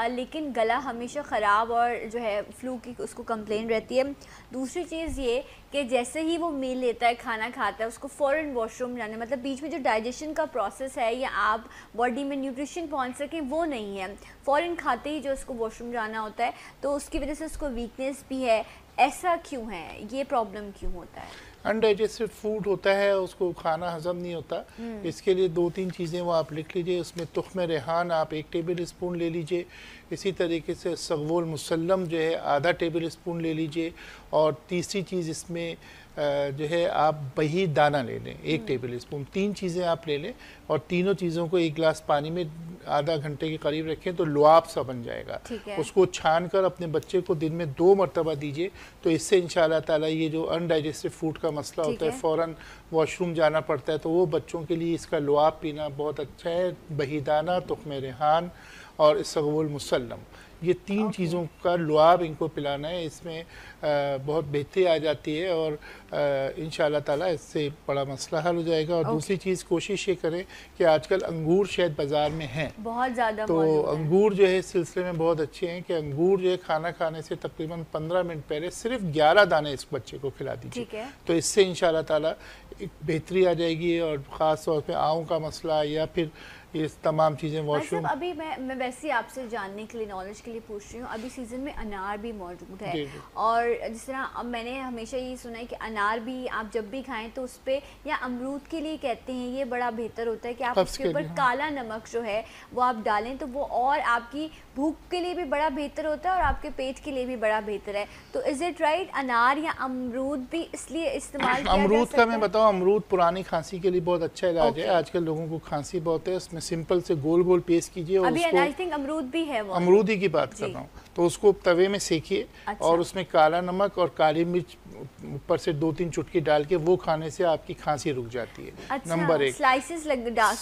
लेकिन गला हमेशा ख़राब और जो है फ्लू की उसको कंप्लेन रहती है। दूसरी चीज़ ये कि जैसे ही वो मील लेता है, खाना खाता है, उसको फ़ौरन वॉशरूम जाना, मतलब बीच में जो डाइजेशन का प्रोसेस है या आप बॉडी में न्यूट्रिशन पहुंच सके वो नहीं है। फ़ौरन खाते ही जो उसको वॉशरूम जाना होता है, तो उसकी वजह से उसको वीकनेस भी है। ऐसा क्यों है, ये प्रॉब्लम क्यों होता है? अनडाइजेस्टेड फूड होता है, उसको खाना हजम नहीं होता। इसके लिए 2-3 चीज़ें वो आप लिख लीजिए। उसमें तुख्म रेहान आप 1 टेबल स्पून ले लीजिए। इसी तरीके से सगवोल मुसल्लम जो है आधा टेबल स्पून ले लीजिए। और तीसरी चीज़ इसमें जो है आप बही दाना ले लें 1 टेबल स्पून। 3 चीज़ें आप ले लें और तीनों चीज़ों को 1 गिलास पानी में आधा घंटे के करीब रखें तो लुआब सा बन जाएगा। उसको छान कर अपने बच्चे को दिन में 2 मरतबा दीजिए, तो इससे इंशाअल्लाह ताला ये जो अनडाइजेस्टिव फूड का मसला होता है, फ़ौरन वॉशरूम जाना पड़ता है, तो वो बच्चों के लिए इसका लुआब पीना बहुत अच्छा है। बही दाना, तुख्म रेहान और सगवुल मुसल्लम, ये 3 चीज़ों का लुआब इनको पिलाना है। इसमें बहुत बेहतरी आ जाती है और इंशाअल्लाह ताला इससे बड़ा मसला हल हो जाएगा। और दूसरी चीज़ कोशिश ये करें कि आजकल अंगूर शायद बाज़ार में हैं बहुत ज़्यादा, तो अंगूर जो है इस सिलसिले में बहुत अच्छे हैं कि अंगूर जो है खाना खाने से तकरीबन 15 मिनट पहले सिर्फ 11 दाने इस बच्चे को खिला दीजिए, तो इससे इंशाअल्लाह ताला एक बेहतरी आ जाएगी। और ख़ास तौर पे आँव का मसला या फिर ये तमाम चीज़ें वॉशरूम। अभी मैं वैसे ही आपसे जानने के लिए, नॉलेज के लिए पूछ रही हूँ, अभी सीज़न में अनार भी मौजूद है और जिस तरह अब मैंने हमेशा ये सुना है कि अनार भी आप जब भी खाएं तो उस पर, या अमरूद के लिए कहते हैं ये बड़ा बेहतर होता है कि आप उसके ऊपर काला नमक जो है वो आप डालें तो वो और आपकी भूख के लिए भी बड़ा बेहतर होता है और आपके पेट के लिए भी बड़ा बेहतर है। तो इज़ इट राइट, अनार या अमरूद भी इसलिए इस्तेमाल किया अमरूद जा सकता का मैं बताऊँ, अमरूद पुरानी खांसी के लिए बहुत अच्छा इलाज है। आजकल लोगों को खांसी बहुत है, उसमें सिंपल से गोल गोल पेस्ट कीजिए और अभी आई थिंक अमरूद भी है, वो अमरूद ही की बात कर रहा हूँ, तो उसको तवे में सेकिए और उसमें काला नमक और काली मिर्च ऊपर से 2-3 चुटकी डाल के वो खाने से आपकी खांसी रुक जाती है। नंबर 1, स्लाइसेस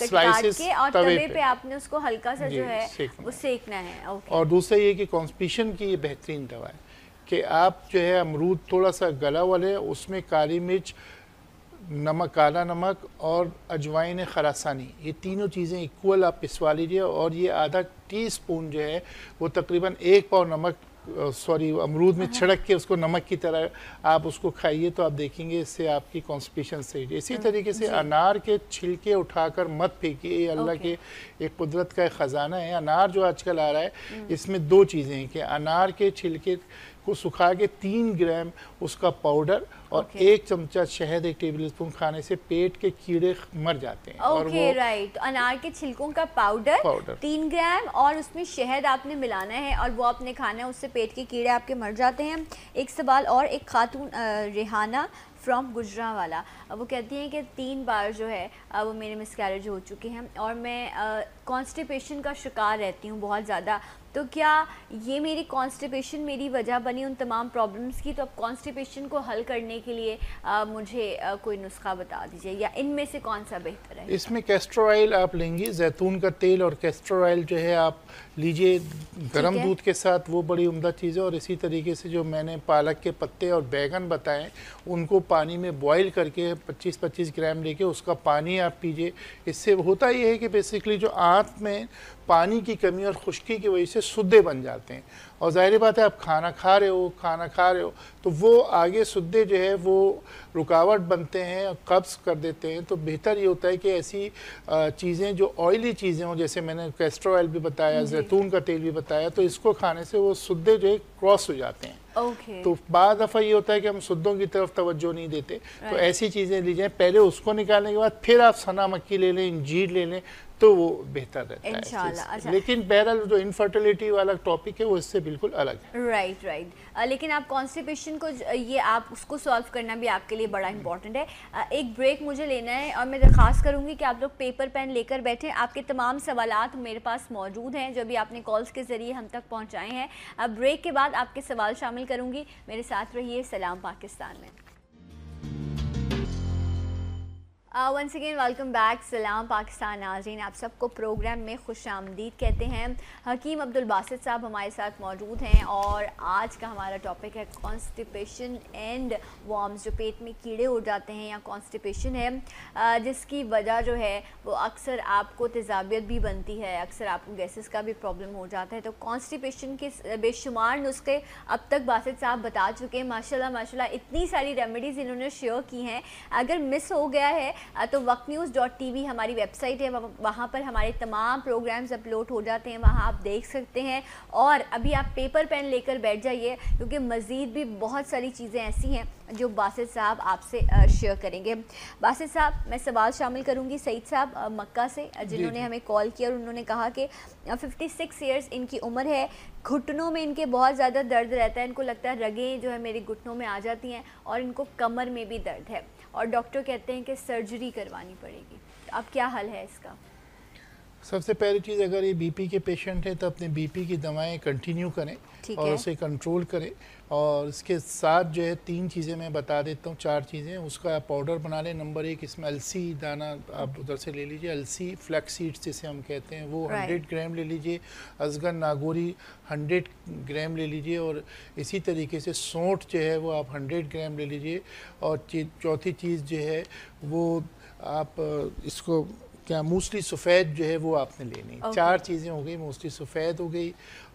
काट के और तवे पे आपने उसको हल्का सा जो है वो सेकना है। और दूसरा ये कि कॉन्स्टिपेशन की ये बेहतरीन दवा है कि आप जो है अमरूद थोड़ा सा गला हुआ लें, उसमें काली मिर्च, नमक, काला नमक और अजवाइन खरासानी, ये तीनों चीज़ें इक्वल आप पिसवा लीजिए और ये आधा टीस्पून जो है वो तकरीबन 1 पाव नमक अमरूद में छिड़क के उसको नमक की तरह आप उसको खाइए तो आप देखेंगे इससे आपकी कॉन्स्टिपेशन सही है। इसी तरीके से अनार के छिलके उठाकर मत फेंकिए, ये अल्लाह के एक कुदरत का एक ख़जाना है। अनार जो आजकल आ रहा है इसमें 2 चीज़ें हैं कि अनार के छिलके को सुखा के 3 ग्राम उसका पाउडर और 1 चमचा शहद 1 टेबल स्पून खाने से पेट के कीड़े मर जाते हैं। और वो राइट, अनार के छिलकों का पाउडर 3 ग्राम और उसमें शहद आपने मिलाना है और वो आपने खाना है, उससे पेट के कीड़े आपके मर जाते हैं। एक सवाल और, एक खातून रेहाना फ्रॉम गुजरावाला, वो कहती हैं कि 3 बार जो है वो मेरे मिसकैरेज हो चुके हैं और मैं कॉन्स्टिपेशन का शिकार रहती हूँ बहुत ज़्यादा। तो क्या ये मेरी कॉन्स्टिपेशन मेरी वजह बनी उन तमाम प्रॉब्लम्स की? तो अब कॉन्स्टिपेशन को हल करने के लिए मुझे कोई नुस्खा बता दीजिए, या इनमें से कौन सा बेहतर है? इसमें कैस्टर ऑयल आप लेंगे, जैतून का तेल और कैस्टर ऑयल जो है आप लीजिए गर्म दूध के साथ, वो बड़ी उम्दा चीज़ है। और इसी तरीके से जो मैंने पालक के पत्ते और बैगन बताए उनको पानी में बॉईल करके 25-25 ग्राम लेके उसका पानी आप पीजिए। इससे होता ये है कि बेसिकली जो आंत में पानी की कमी और खुश्की की वजह से सुद्दे बन जाते हैं और ज़ाहिर बात है आप खाना खा रहे हो तो वो आगे सुद्दे जो है वो रुकावट बनते हैं और कब्ज़ कर देते हैं। तो बेहतर ये होता है कि ऐसी चीज़ें जो ऑयली चीज़ें हों, जैसे मैंने कैस्टर ऑयल भी बताया, जैतून का तेल भी बताया, तो इसको खाने से वो सुद्दे जो है क्रॉस हो जाते हैं। तो बाद दफ़ा ये होता है कि हम सुद्दों की तरफ तवज्जो नहीं देते। तो ऐसी चीज़ें लीजिए, पहले उसको निकालने के बाद फिर आप सना मक्की ले लें, इंजीर ले लें, तो वो बेहतर रहता है इंशाल्लाह। अच्छा। लेकिन बहरहाल जो इनफर्टिलिटी वाला टॉपिक है वो इससे बिल्कुल अलग है। राइट। लेकिन आप कॉन्स्टिपेशन को ये आप उसको सॉल्व करना भी आपके लिए बड़ा इंपॉर्टेंट है। एक ब्रेक मुझे लेना है और मैं दरख्वास्त करूँगी कि आप लोग पेपर पेन लेकर बैठें। आपके तमाम सवालात मेरे पास मौजूद हैं जो भी आपने कॉल्स के ज़रिए हम तक पहुँचाए हैं। अब ब्रेक के बाद आपके सवाल शामिल करूँगी, मेरे साथ रहिए सलाम पाकिस्तान में। वंस अगेन वेलकम बैक, सलाम पाकिस्तान नाज़रीन, आप सबको प्रोग्राम में खुश आमदीद कहते हैं। हकीम अब्दुल बासित साहब हमारे साथ मौजूद हैं और आज का हमारा टॉपिक है कॉन्स्टिपेशन एंड वॉर्म्स, जो पेट में कीड़े उड़ जाते हैं या कॉन्स्टिपेशन है जिसकी वजह जो है वो अक्सर आपको तेज़ाबियत भी बनती है, अक्सर आपको गैसेस का भी प्रॉब्लम हो जाता है। तो कॉन्स्टिपेशन के बेशुमार नुस्खे अब तक बासित साहब बता चुके हैं। माशाल्लाह इतनी सारी रेमेडीज़ इन्होंने शेयर की हैं। अगर मिस हो गया है तो waqtnews.tv हमारी वेबसाइट है, वहाँ पर हमारे तमाम प्रोग्राम्स अपलोड हो जाते हैं, वहाँ आप देख सकते हैं। और अभी आप पेपर पेन लेकर बैठ जाइए क्योंकि मज़ीद भी बहुत सारी चीज़ें ऐसी हैं जो बासित साहब आपसे शेयर करेंगे। बासित साहब, मैं सवाल शामिल करूँगी सईद साहब मक्का से, जिन्होंने हमें कॉल किया और उन्होंने कहा कि 56 ईयर्स इनकी उम्र है, घुटनों में इनके बहुत ज़्यादा दर्द रहता है, इनको लगता है रगें जो है मेरे घुटनों में आ जाती हैं और इनको कमर में भी दर्द है और डॉक्टर कहते हैं कि सर्जरी करवानी पड़ेगी। तो अब क्या हल है इसका? सबसे पहली चीज़, अगर ये बीपी के पेशेंट हैं तो अपने बीपी की दवाएं कंटिन्यू करें और उसे कंट्रोल करें। और इसके साथ जो है 3 चीज़ें मैं बता देता हूँ, 4 चीज़ें, उसका आप पाउडर बना लें। नंबर 1, इसमें अलसी दाना आप उधर से ले लीजिए, अलसी फ्लैक्स सीड्स जिसे हम कहते हैं वो 100 ग्राम ले लीजिए। अजगर नागोरी 100 ग्राम ले लीजिए। और इसी तरीके से सौंठ जो है वो आप 100 ग्राम ले लीजिए। और चौथी चीज़ जो है वो आप इसको क्या मूसली सफ़ेद जो है वो आपने लेनी है। 4 चीज़ें हो गई, मूसली सफ़ेद हो गई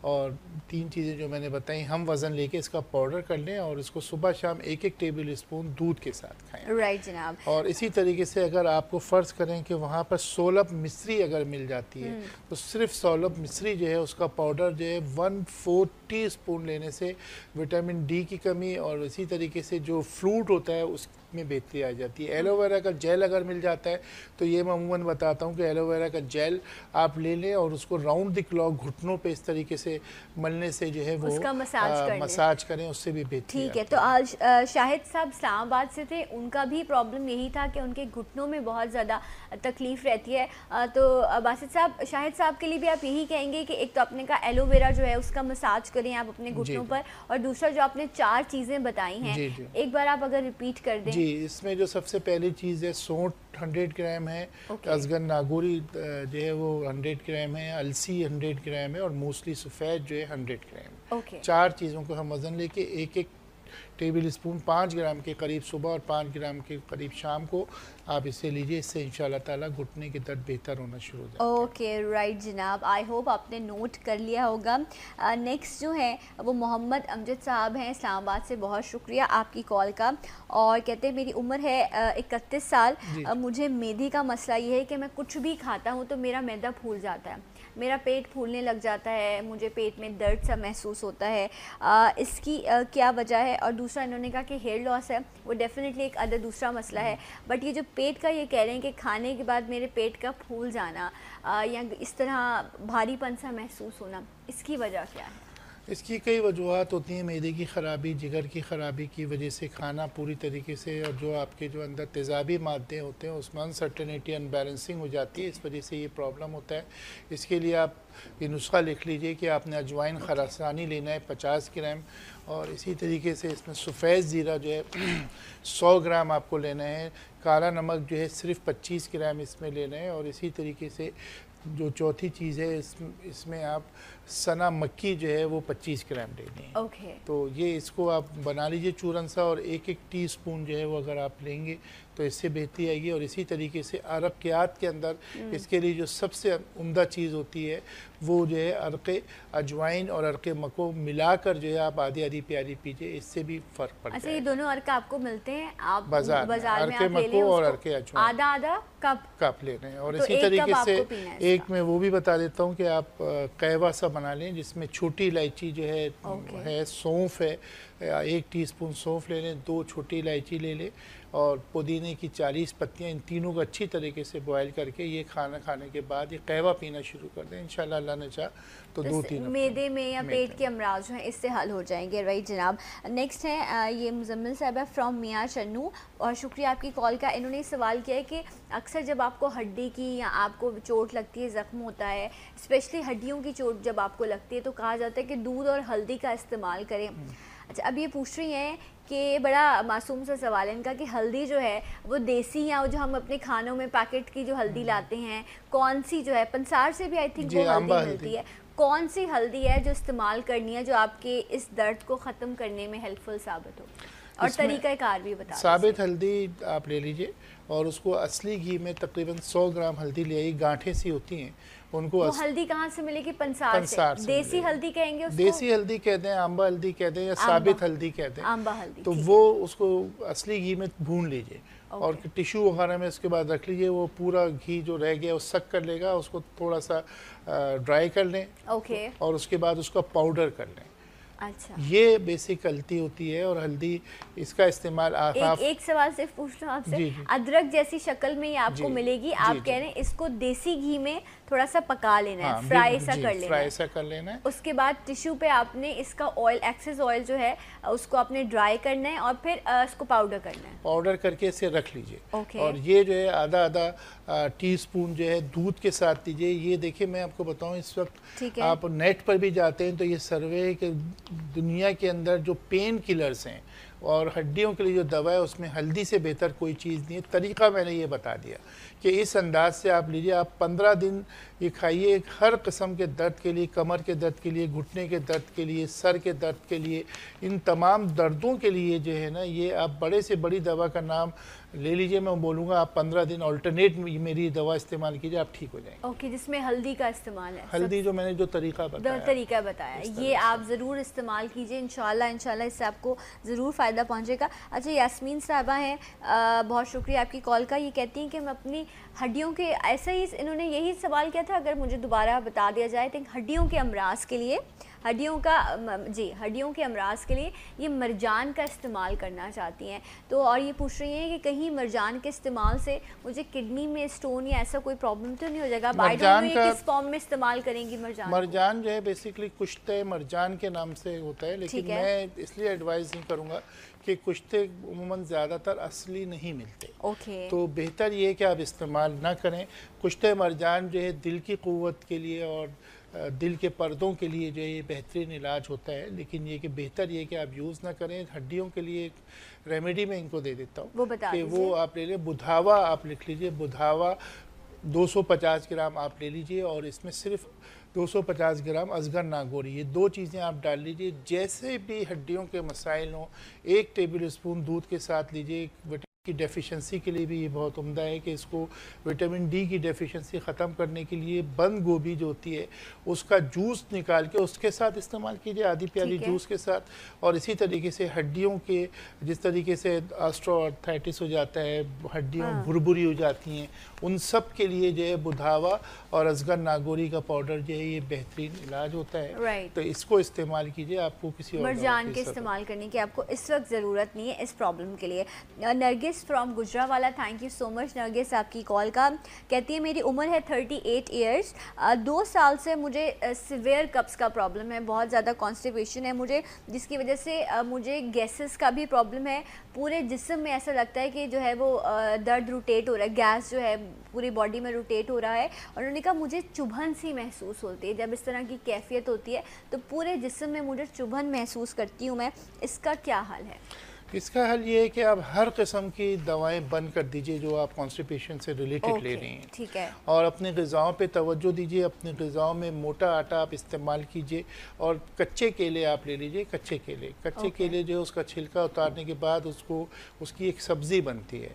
और 3 चीज़ें जो मैंने बताई, हम वज़न लेके इसका पाउडर कर लें और इसको सुबह शाम 1-1 टेबल स्पून दूध के साथ खाएं। राइट जनाब। और इसी तरीके से अगर आपको फ़र्ज़ करें कि वहाँ पर सोलप मिश्री अगर मिल जाती है तो सिर्फ सोलप मिश्री जो है उसका पाउडर जो है 1/4 टीस्पून लेने से विटामिन डी की कमी और इसी तरीके से जो फ्रूट होता है उसमें बेहतरी आ जाती है। एलोवेरा का जेल अगर मिल जाता है तो ये मैं अमूमन बताता हूँ कि एलोवेरा का जेल आप ले लें और उसको राउंड द क्लॉक घुटनों पे इस तरीके से मलने से जो है वो उसका मसाज करें, उससे भी बेहतरी। ठीक है। तो आज शाहिद साहब इस्लामाबाद से थे, उनका भी प्रॉब्लम यही था कि उनके घुटनों में बहुत ज़्यादा तकलीफ़ रहती है। तो बासित साहब, शाहिद साहब के लिए भी आप यही कहेंगे कि एक तो अपने का एलोवेरा जो है उसका मसाज करें आप अपने घुटनों पर, और दूसरा जो आपने 4 चीज़ें बताई हैं एक बार आप अगर रिपीट कर दें। जी, इसमें जो सबसे पहली चीज़ है सौंठ 100 ग्राम है, अजगर नागौरी जो है वो 100 ग्राम है, अलसी 100 ग्राम है और मूसली सफ़ेद जो है 100 ग्राम। 4 चीज़ों को हम वज़न लेके 1-1 टेबल स्पून 5 ग्राम के करीब सुबह और 5 ग्राम के करीब शाम को आप इसे लीजिए। इससे इंशाल्लाह ताला घुटने के दर्द बेहतर होना शुरू हो जाएगा। ओके राइट जनाब, आई होप आपने नोट कर लिया होगा। नेक्स्ट जो है वो मोहम्मद अमजद साहब हैं इस्लामाबाद से। बहुत शुक्रिया आपकी कॉल का। और कहते हैं मेरी उम्र है 31 साल, मुझे मैदे का मसला ये है कि मैं कुछ भी खाता हूँ तो मेरा मैदा फूल जाता है, मेरा पेट फूलने लग जाता है, मुझे पेट में दर्द सा महसूस होता है, इसकी क्या वजह है? और दूसरा इन्होंने कहा कि हेयर लॉस है, वो डेफिनेटली एक अदर दूसरा मसला है, बट ये जो पेट का ये कह रहे हैं कि खाने के बाद मेरे पेट का फूल जाना या इस तरह भारीपन सा महसूस होना, इसकी वजह क्या है? इसकी कई वजूहत होती हैं। मैदे की ख़राबी, जिगर की ख़राबी की वजह से खाना पूरी तरीके से, और जो आपके जो अंदर तेज़ाबी मादे होते हैं उसमें अनसर्टेनिटी, अनबैलेंसिंग हो जाती है, इस वजह से ये प्रॉब्लम होता है। इसके लिए आप ये नुस्खा लिख लीजिए कि आपने अजवाइन खरासानी लेना है 50 ग्राम, और इसी तरीके से इसमें सफ़ेद ज़ीरा जो है 100 ग्राम आपको लेना है, काला नमक जो है सिर्फ 25 ग्राम इसमें लेना है, और इसी तरीके से जो चौथी चीज़ है इसमें आप सना मक्की जो है वो 25 ग्राम लेनी है। तो ये इसको आप बना लीजिए चूरन सा, और 1-1 टीस्पून जो है वो अगर आप लेंगे तो इससे बेहतरी आएगी। और इसी तरीके से अरक़ियात के अंदर इसके लिए जो सबसे उम्दा चीज़ होती है वो जो है अरक़े अजवाइन और अरक़े मको मिलाकर जो है आप आधी प्याली पीजिए, इससे भी फ़र्क पड़ता है। अच्छा, ये दोनों अरक़ा आपको मिलते हैं आप बाजार में अरक़े मको और अरक़े अजवाइन आधा कप लेने हैं। और इसी तरीके से एक मैं वो भी बता देता हूँ कि आप कहवा सा बना लें जिसमें छोटी इलायची जो है सौंफ है, 1 टीस्पून सौंफ ले लें, 2 छोटी इलायची ले लें और पुदीने की 40 पत्तियाँ, इन तीनों को अच्छी तरीके से बॉयल करके ये खाना खाने के बाद ये कहवा पीना शुरू कर दें। इंशाल्लाह अल्लाह ने चाहा तो 2-3 मैदे में या पेट के अमराज जो हैं इससे हल हो जाएंगे। राइट जनाब। नेक्स्ट है ये मुजम्मिल साहब है फ्रॉम मियाँ चन्नू, और शुक्रिया आपकी कॉल का। इन्होंने सवाल किया है कि अक्सर जब आपको हड्डी की या आपको चोट लगती है, ज़ख्म होता है, स्पेशली हड्डियों की चोट जब आपको लगती है तो कहा जाता है कि दूध और हल्दी का इस्तेमाल करें। अच्छा, अब ये पूछ रही हैं कि बड़ा मासूम सा सवाल है इनका कि हल्दी जो है वो देसी या जो हम अपने खानों में पैकेट की जो हल्दी लाते हैं, कौन सी जो है पंसार से भी आई थिंक वो हल्दी मिलती है, कौन सी हल्दी है जो इस्तेमाल करनी है जो आपके इस दर्द को ख़त्म करने में हेल्पफुल साबित हो? और तरीक़ाकार भी बता। साबित हल्दी आप ले लीजिए और उसको असली घी में तकरीबन 100 ग्राम हल्दी ले आइए, गांठें सी होती हैं उनको। वो हल्दी कहाँ से मिलेगी? पंसार से। देसी हल्दी कहेंगे उसको? देसी हल्दी कहते हैं, आंबा हल्दी कहते हैं, या साबित हल्दी कहते हैं, आंबा हल्दी। तो वो उसको असली घी में भून लीजिए और टिश्यू वगैरह में उसके बाद रख लीजिए। वो पूरा घी जो रह गया वो सक कर लेगा, उसको थोड़ा सा ड्राई कर लें और उसके बाद उसका पाउडर कर लें। अच्छा, ये बेसिक हल्दी होती है। और हल्दी इसका इस्तेमाल एक सवाल सिर्फ पूछ रहा हूँ आपसे, अदरक जैसी शक्ल में ये आपको मिलेगी, आप कह रहे हैं इसको देसी घी में थोड़ा सा पका लेना है, फ्राई सा कर लेना है। उसके बाद टिश्यू पे आपने इसका ऑयल, एक्सेस ऑयल जो है उसको आपने ड्राई करना है और फिर इसको पाउडर करना है। पाउडर करके इसे रख लीजिए और ये जो है आधा टीस्पून जो है दूध के साथ दीजिए। ये देखिए मैं आपको बताऊं, इस वक्त आप नेट पर भी जाते हैं तो ये सर्वे है कि दुनिया के अंदर जो पेन किलर्स हैं और हड्डियों के लिए जो दवा है उसमें हल्दी से बेहतर कोई चीज़ नहीं है। तरीका मैंने ये बता दिया कि इस अंदाज से आप लीजिए, आप 15 दिन ये खाइए। हर किस्म के दर्द के लिए, कमर के दर्द के लिए, घुटने के दर्द के लिए, सर के दर्द के लिए, इन तमाम दर्दों के लिए जो है ना, ये आप बड़े से बड़ी दवा का नाम ले लीजिए। मैं बोलूँगा आप 15 दिन अल्टरनेट मेरी दवा इस्तेमाल कीजिए, आप ठीक हो जाएंगे। ओके, जिसमें हल्दी का इस्तेमाल है, हल्दी जो मैंने जो तरीका बताया ये आप ज़रूर इस्तेमाल कीजिए। इंशाल्लाह इससे आपको ज़रूर फ़ायदा पहुंचेगा। अच्छा, यास्मीन साहबा हैं, बहुत शुक्रिया आपकी कॉल का। ये कहती हैं कि मैं अपनी हड्डियों के, ऐसा ही इन्होंने यही सवाल किया था, अगर मुझे दोबारा बता दिया जाए, तो हड्डियों के अमराज के लिए, हड्डियों के अमराज के लिए ये मरजान का इस्तेमाल करना चाहती हैं। तो और ये पूछ रही हैं कि कहीं मरजान के इस्तेमाल से मुझे किडनी में स्टोन या ऐसा कोई प्रॉब्लम तो नहीं हो जाएगा? मरजान का किस फॉर्म में इस्तेमाल करेंगी मरजान जो है बेसिकली कुश्ते मरजान के नाम से होता है, लेकिन मैं इसलिए एडवाइस नहीं करूँगा कि कुश्ते उमूमन ज़्यादातर असली नहीं मिलते। तो बेहतर ये है कि आप इस्तेमाल ना करें। कुश्ते मरजान जो है दिल की क़ुव्वत के लिए और दिल के पर्दों के लिए जो है ये बेहतरीन इलाज होता है, लेकिन ये कि बेहतर ये कि आप यूज़ ना करें। हड्डियों के लिए एक रेमेडी मैं इनको दे देता हूँ कि वो आप ले लें। बुधावा आप लिख लीजिए, बुधावा 250 ग्राम आप ले लीजिए और इसमें सिर्फ 250 ग्राम असगर नागौरी, ये 2 चीज़ें आप डाल लीजिए। जैसे भी हड्डियों के मसाइल हों, 1 टेबल स्पून दूध के साथ लीजिए। की डेफिशिएंसी के लिए भी ये बहुत उम्दा है कि इसको विटामिन डी की डेफिशिएंसी ख़त्म करने के लिए बंद गोभी जो होती है उसका जूस निकाल के उसके साथ इस्तेमाल कीजिए, आधी प्याली जूस के साथ। और इसी तरीके से हड्डियों के जिस तरीके से ऑस्टियोआर्थराइटिस हो जाता है, हड्डियाँ भुरभुरी हो जाती हैं, उन सब के लिए जो है बुधावा और असगर नागौरी का पाउडर जो है ये बेहतरीन इलाज होता है। तो इसको इस्तेमाल कीजिए, आपको किसी और मरजान के इस्तेमाल करने की आपको इस वक्त ज़रूरत नहीं है इस प्रॉब्लम के लिए। Nargis from Gujranwala, thank you so much Nargis आपकी कॉल का। कहती है मेरी उम्र है 38 ईयर्स, 2 साल से मुझे सिवियर कब्ज़ का प्रॉब्लम है, बहुत ज़्यादा कॉन्स्टिपेशन है मुझे, जिसकी वजह से मुझे गैसेस का भी प्रॉब्लम है। पूरे जिस्म में ऐसा लगता है कि जो है वो दर्द रोटेट हो रहा है, गैस जो है पूरी बॉडी में रोटेट हो रहा है। और उन्होंने कहा मुझे चुभन सी महसूस होती है, जब इस तरह की कैफियत होती है तो पूरे जिस्म में मुझे चुभन महसूस करती हूँ मैं। इसका क्या हल है? इसका हल ये है कि आप हर किस्म की दवाएं बंद कर दीजिए जो आप कॉन्स्टिपेशन से रिलेटेड ले रही हैं, ठीक है। और अपने ग़िज़ाओं पे तवज्जो दीजिए। अपने ग़िज़ाओं में मोटा आटा आप इस्तेमाल कीजिए और कच्चे केले आप ले लीजिए। कच्चे केले जो है उसका छिलका उतारने के बाद उसकी एक सब्ज़ी बनती है,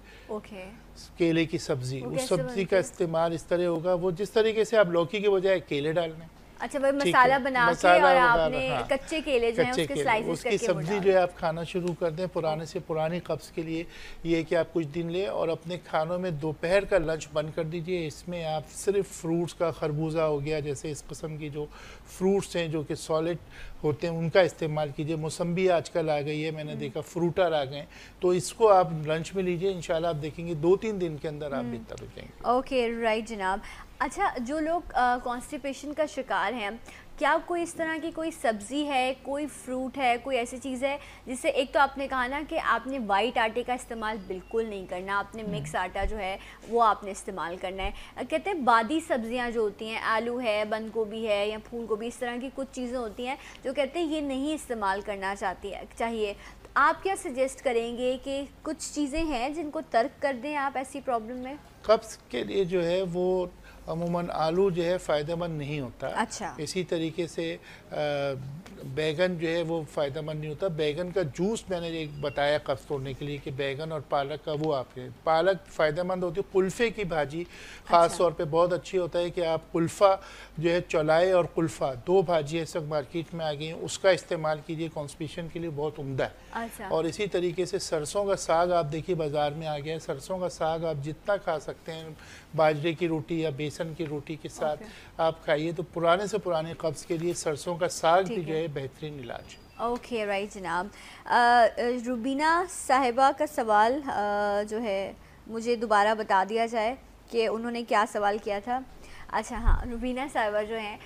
केले की सब्ज़ी। उस सब्ज़ी का इस्तेमाल इस तरह होगा, वो जिस तरीके से आप लौकी के बजाय केले डाल लें। अच्छा भाई, मसाला बना के और आपने कच्चे केले जो हैं उसके स्लाइसेस उसकी सब्ज़ी जो है आप खाना शुरू कर दें। पुराने से पुरानी कब्ज़ के लिए ये है कि आप कुछ दिन लें और अपने खानों में दोपहर का लंच बंद कर दीजिए। इसमें आप सिर्फ फ्रूट्स का, खरबूजा हो गया, जैसे इस किस्म की जो फ्रूट्स हैं जो कि सॉलिड होते हैं उनका इस्तेमाल कीजिए। मौसम्बी आजकल आ गई है, मैंने देखा फ्रूटर आ गए, तो इसको आप लंच में लीजिए। इंशाल्लाह आप देखेंगे 2-3 दिन के अंदर आप बेहतर हो जाएंगे। ओके, राइट जनाब। अच्छा, जो लोग कॉन्स्टिपेशन का शिकार हैं, क्या कोई इस तरह की कोई सब्ज़ी है, कोई फ्रूट है, कोई ऐसी चीज़ है जिससे, एक तो आपने कहा ना कि आपने वाइट आटे का इस्तेमाल बिल्कुल नहीं करना, आपने मिक्स आटा जो है वो आपने इस्तेमाल करना है। कहते हैं बादी सब्ज़ियां जो होती हैं, आलू है, बंद गोभी है या फूल गोभी, इस तरह की कुछ चीज़ें होती हैं जो कहते हैं ये नहीं इस्तेमाल करना चाहिए। तो आप क्या सजेस्ट करेंगे कि कुछ चीज़ें हैं जिनको तर्क कर दें आप ऐसी प्रॉब्लम में? कब्ज़ के लिए जो है वो अमूमन आलू जो है फ़ायदेमंद नहीं होता। अच्छा। इसी तरीके से बैगन जो है वो फ़ायदेमंद नहीं होता। बैगन का जूस मैंने एक बताया कब्ज़ तोड़ने के लिए कि बैगन और पालक का, वो आपके पालक फ़ायदेमंद होती है। कुल्फ़े की भाजी ख़ास तौर पे बहुत अच्छी होता है कि आप कुल्फ़ा जो है, चौलाई और कुल्फ़ा 2 भाजी इस वक्त मार्केट में आ गई हैं, उसका इस्तेमाल कीजिए, कॉन्स्टिपेशन के लिए बहुत उम्दा है। अच्छा। और इसी तरीके से सरसों का साग आप देखिए बाज़ार में आ गया है। सरसों का साग आप जितना खा सकते हैं बाजरे की रोटी या बेसन की रोटी के साथ आप खाइए, तो पुराने से पुराने कब्ज़ के लिए सरसों का साग भी जो है बेहतरीन इलाज। ओके, राइट जनाब। रुबीना साहिबा का सवाल जो है मुझे दोबारा बता दिया जाए कि उन्होंने क्या सवाल किया था। अच्छा हाँ, रुबीना साहिबा जो हैं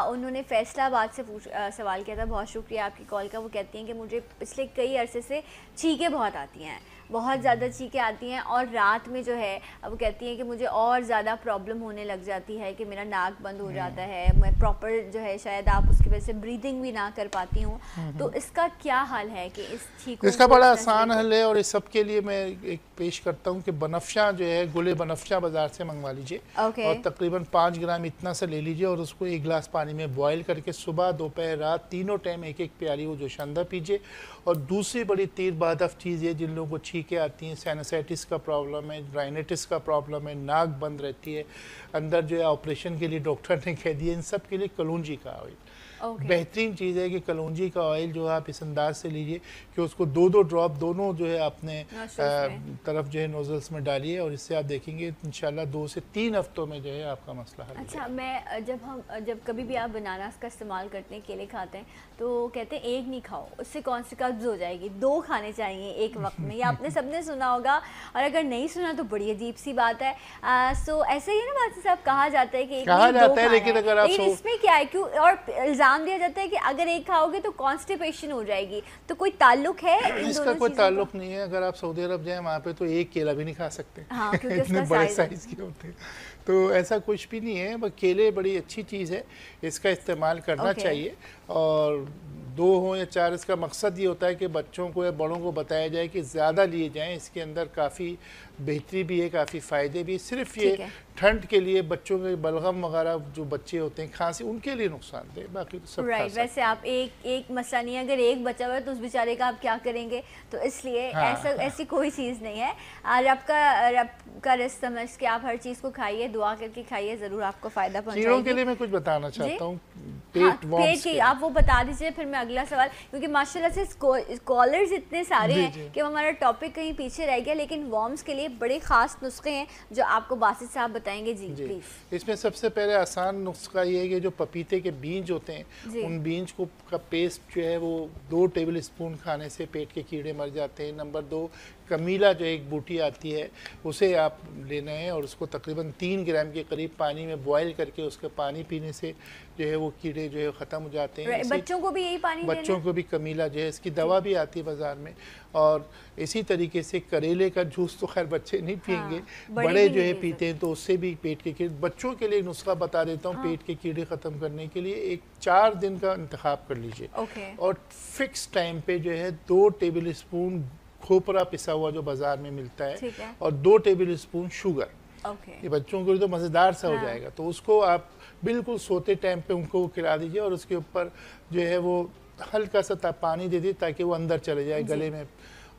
उन्होंने फैसलाबाद से सवाल किया था। बहुत शुक्रिया आपकी कॉल का। वो कहती हैं कि मुझे पिछले कई अरसे से छींकें बहुत आती हैं बहुत ज़्यादा चीखें आती हैं और रात में जो है अब कहती हैं कि मुझे और ज़्यादा प्रॉब्लम होने लग जाती है कि मेरा नाक बंद हो जाता है, मैं प्रॉपर जो है शायद आप उसकी वजह से ब्रीदिंग भी ना कर पाती हूँ। तो इसका क्या हल है कि इस चीखों इसका बड़ा आसान हल है और इस सब के लिए मैं एक पेश करता हूँ कि बनफ्शा जो है, गुले बनफ्शा बाज़ार से मंगवा लीजिए और तकरीबन 5 ग्राम इतना सा ले लीजिए और उसको 1 गिलास पानी में बॉयल करके सुबह दोपहर रात तीनों टाइम एक प्याली वो जोशांदा पीजिए। और दूसरी बड़ी तीर बादफ चीज़ है, जिन लोगों को छींकें आती हैं, साइनसाइटिस का प्रॉब्लम है, राइनाइटिस का प्रॉब्लम है, नाक बंद रहती है, अंदर जो है ऑपरेशन के लिए डॉक्टर ने कह दिया, इन सब के लिए कलौंजी का ऑयल बेहतरीन चीज़ है कि कलौंजी का ऑयल जो है आप इस अंदाज से लीजिए कि उसको 2-2 ड्रॉप दोनों जो है अपने तरफ जो है नोजल्स में डालिए और इससे आप देखेंगे इंशाल्लाह 2 से 3 हफ्तों में जो है आपका मसला हल। अच्छा, मैं जब कभी भी आप बनानास का इस्तेमाल करते हैं, केले खाते हैं, तो कहते हैं एक नहीं खाओ, उससे कौन सी कब्ज़ हो जाएगी, 2 खाने चाहिए एक वक्त में। ये आपने सबने सुना होगा और अगर नहीं सुना तो बड़ी अजीब सी बात है। सो ऐसे ही ना बात साहब कहा जाता है कि कहा जाता है, लेकिन अगर आप इसमें क्या है, क्यों और इल्ज़ाम दिया जाता है कि अगर एक खाओगे तो कॉन्स्टिपेशन हो जाएगी, तो कोई ताल्लुक है इन इसका कोई ताल्लुक नहीं है। अगर आप सऊदी अरब जाएं वहाँ पे तो एक केला भी नहीं खा सकते। हाँ, इतने बड़े साइज के होते हैं, तो ऐसा कुछ भी नहीं है। बस केले बड़ी अच्छी चीज़ है, इसका इस्तेमाल करना चाहिए और 2 हो या 4, इसका मकसद ये होता है कि बच्चों को या बड़ों को बताया जाए कि ज़्यादा लिए जाएं, इसके अंदर काफ़ी बेहतरी भी है, काफ़ी फ़ायदे भी। सिर्फ ये ठंड के लिए बच्चों के बलगम वगैरह जो बच्चे होते हैं खांसी, उनके लिए नुकसानदेह, बाकी तो सब राइट। वैसे आप एक मसला नहीं है, अगर एक बचा हुआ है तो उस बेचारे का आप क्या करेंगे, तो इसलिए ऐसी कोई चीज़ नहीं है। रब का रिज़्क़ समझ के आप हर चीज़ को खाइए, दुआ करके खाइए, ज़रूर आपको फ़ायदा पहुंचाएगी। कीड़ों के लिए मैं कुछ बताना चाहता हूँ, पेट की आप वो बता दीजिए, फिर मैं अगला सवाल, क्योंकि माशाल्लाह से स्कॉलर्स इतने सारे हैं कि हमारा टॉपिक कहीं पीछे रह गया, लेकिन वॉर्म्स के लिए बड़े ख़ास नुस्खे हैं जो आपको बासित साहब बताएंगे। जी प्लीज़। इसमें सबसे पहले आसान नुस्खा ये है कि जो पपीते के बीज होते हैं, उन बीज को का पेस्ट जो है वो 2 टेबल स्पून खाने से पेट के कीड़े मर जाते हैं। नंबर 2, कमीला जो एक बूटी आती है उसे आप लेना है और उसको तकरीबन 3 ग्राम के करीब पानी में बॉयल करके उसके पानी पीने से जो है वो कीड़े जो है ख़त्म हो जाते हैं। बच्चों को भी यही पानी बच्चों को भी कमीला जो है, इसकी दवा भी आती है बाज़ार में। और इसी तरीके से करेले का जूस तो खैर बच्चे नहीं पियेंगे, बड़े जो है पीते हैं, तो उससे भी पेट के कीड़े। बच्चों के लिए नुस्खा बता देता हूँ पेट के कीड़े ख़त्म करने के लिए। एक 4 दिन का इंतखाब कर लीजिए और फिक्स टाइम पे जो है 2 टेबल स्पून खोपरा पिसा हुआ जो बाजार में मिलता है और 2 टेबल स्पून शुगर। ये बच्चों के लिए तो मज़ेदार सा हो जाएगा। तो उसको आप बिल्कुल सोते टाइम पे उनको खिला दीजिए और उसके ऊपर जो है वो हल्का सा पानी दे दीजिए ताकि वो अंदर चले जाए गले में।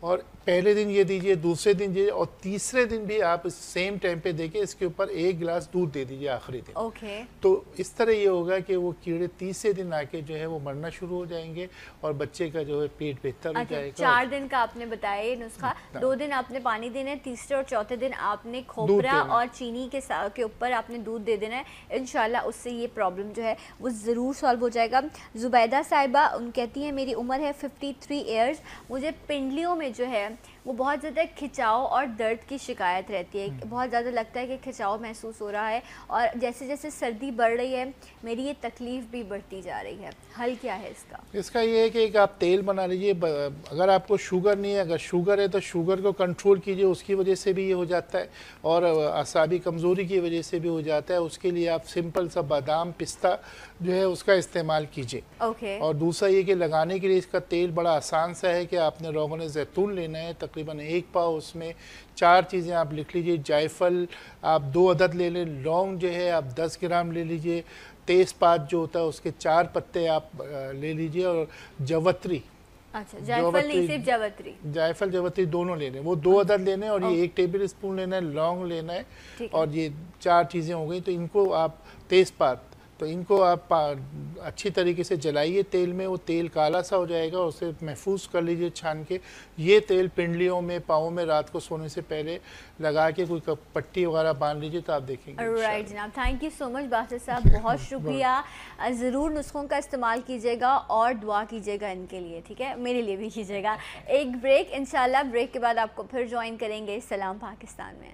और पहले दिन ये दीजिए, दूसरे दिन दीजिए और तीसरे दिन भी आप सेम टाइम पे देखिए, इसके ऊपर 1 गिलास दूध दे दीजिए आखिरी दिन। तो इस तरह ये होगा कि वो कीड़े तीसरे दिन आके जो है वो मरना शुरू हो जाएंगे और बच्चे का जो है पेट बेहतर हो जाएगा। 4 दिन का आपने बताया ये नुस्खा, 2 दिन आपने पानी देना है, तीसरे और चौथे दिन आपने खोपरा और चीनी के ऊपर आपने दूध दे देना है। इंशाल्लाह उससे ये प्रॉब्लम जो है वो ज़रूर सॉल्व हो जाएगा। जुबैदा साहिबा उन कहती हैं मेरी उम्र है 53 ईयर्स, मुझे पिंडलियों में जो है वो बहुत ज़्यादा खिंचाव और दर्द की शिकायत रहती है। बहुत ज़्यादा लगता है कि खिंचाव महसूस हो रहा है और जैसे जैसे सर्दी बढ़ रही है मेरी ये तकलीफ़ भी बढ़ती जा रही है। हल क्या है इसका? इसका ये है कि एक आप तेल बना लीजिए। अगर आपको शुगर नहीं है, अगर शुगर है तो शुगर को कंट्रोल कीजिए, उसकी वजह से भी ये हो जाता है और असाबी कमज़ोरी की वजह से भी हो जाता है। उसके लिए आप सिंपल सा बादाम पिस्ता जो है उसका इस्तेमाल कीजिए। और दूसरा ये कि लगाने के लिए इसका तेल बड़ा आसान सा है कि आपने रोगन ज़ैतून लेना है, तकरीबन 1 पाव। उसमें 4 चीज़ें आप लिख लीजिए। जायफल आप 2 अदद ले लें, लौंग जो है आप 10 ग्राम ले लीजिए, तेज़पात जो होता है उसके 4 पत्ते आप ले लीजिए और जवत्री। अच्छा, जायफल नहीं, सिर्फ जवत्री। जायफल जवत्री दोनों लेने, वो 2 अदद लेने और ये 1 टेबल स्पून लेना है, लौंग लेना है और ये 4 चीज़ें हो गई। तो इनको आप तेज़पात, तो इनको आप अच्छी तरीके से जलाइए तेल में, वो तेल काला सा हो जाएगा और उसे महफूज कर लीजिए छान के। ये तेल पिंडलियों में, पाँव में रात को सोने से पहले लगा के कोई पट्टी वगैरह बांध लीजिए तो आप देखेंगे। राइट जनाब, thank you so much Basit साहब, बहुत शुक्रिया। ज़रूर नुस्खों का इस्तेमाल कीजिएगा और दुआ कीजिएगा इनके लिए, ठीक है, मेरे लिए भी कीजिएगा। एक ब्रेक, इंशाल्लाह ब्रेक के बाद आपको फिर ज्वाइन करेंगे सलाम पाकिस्तान में।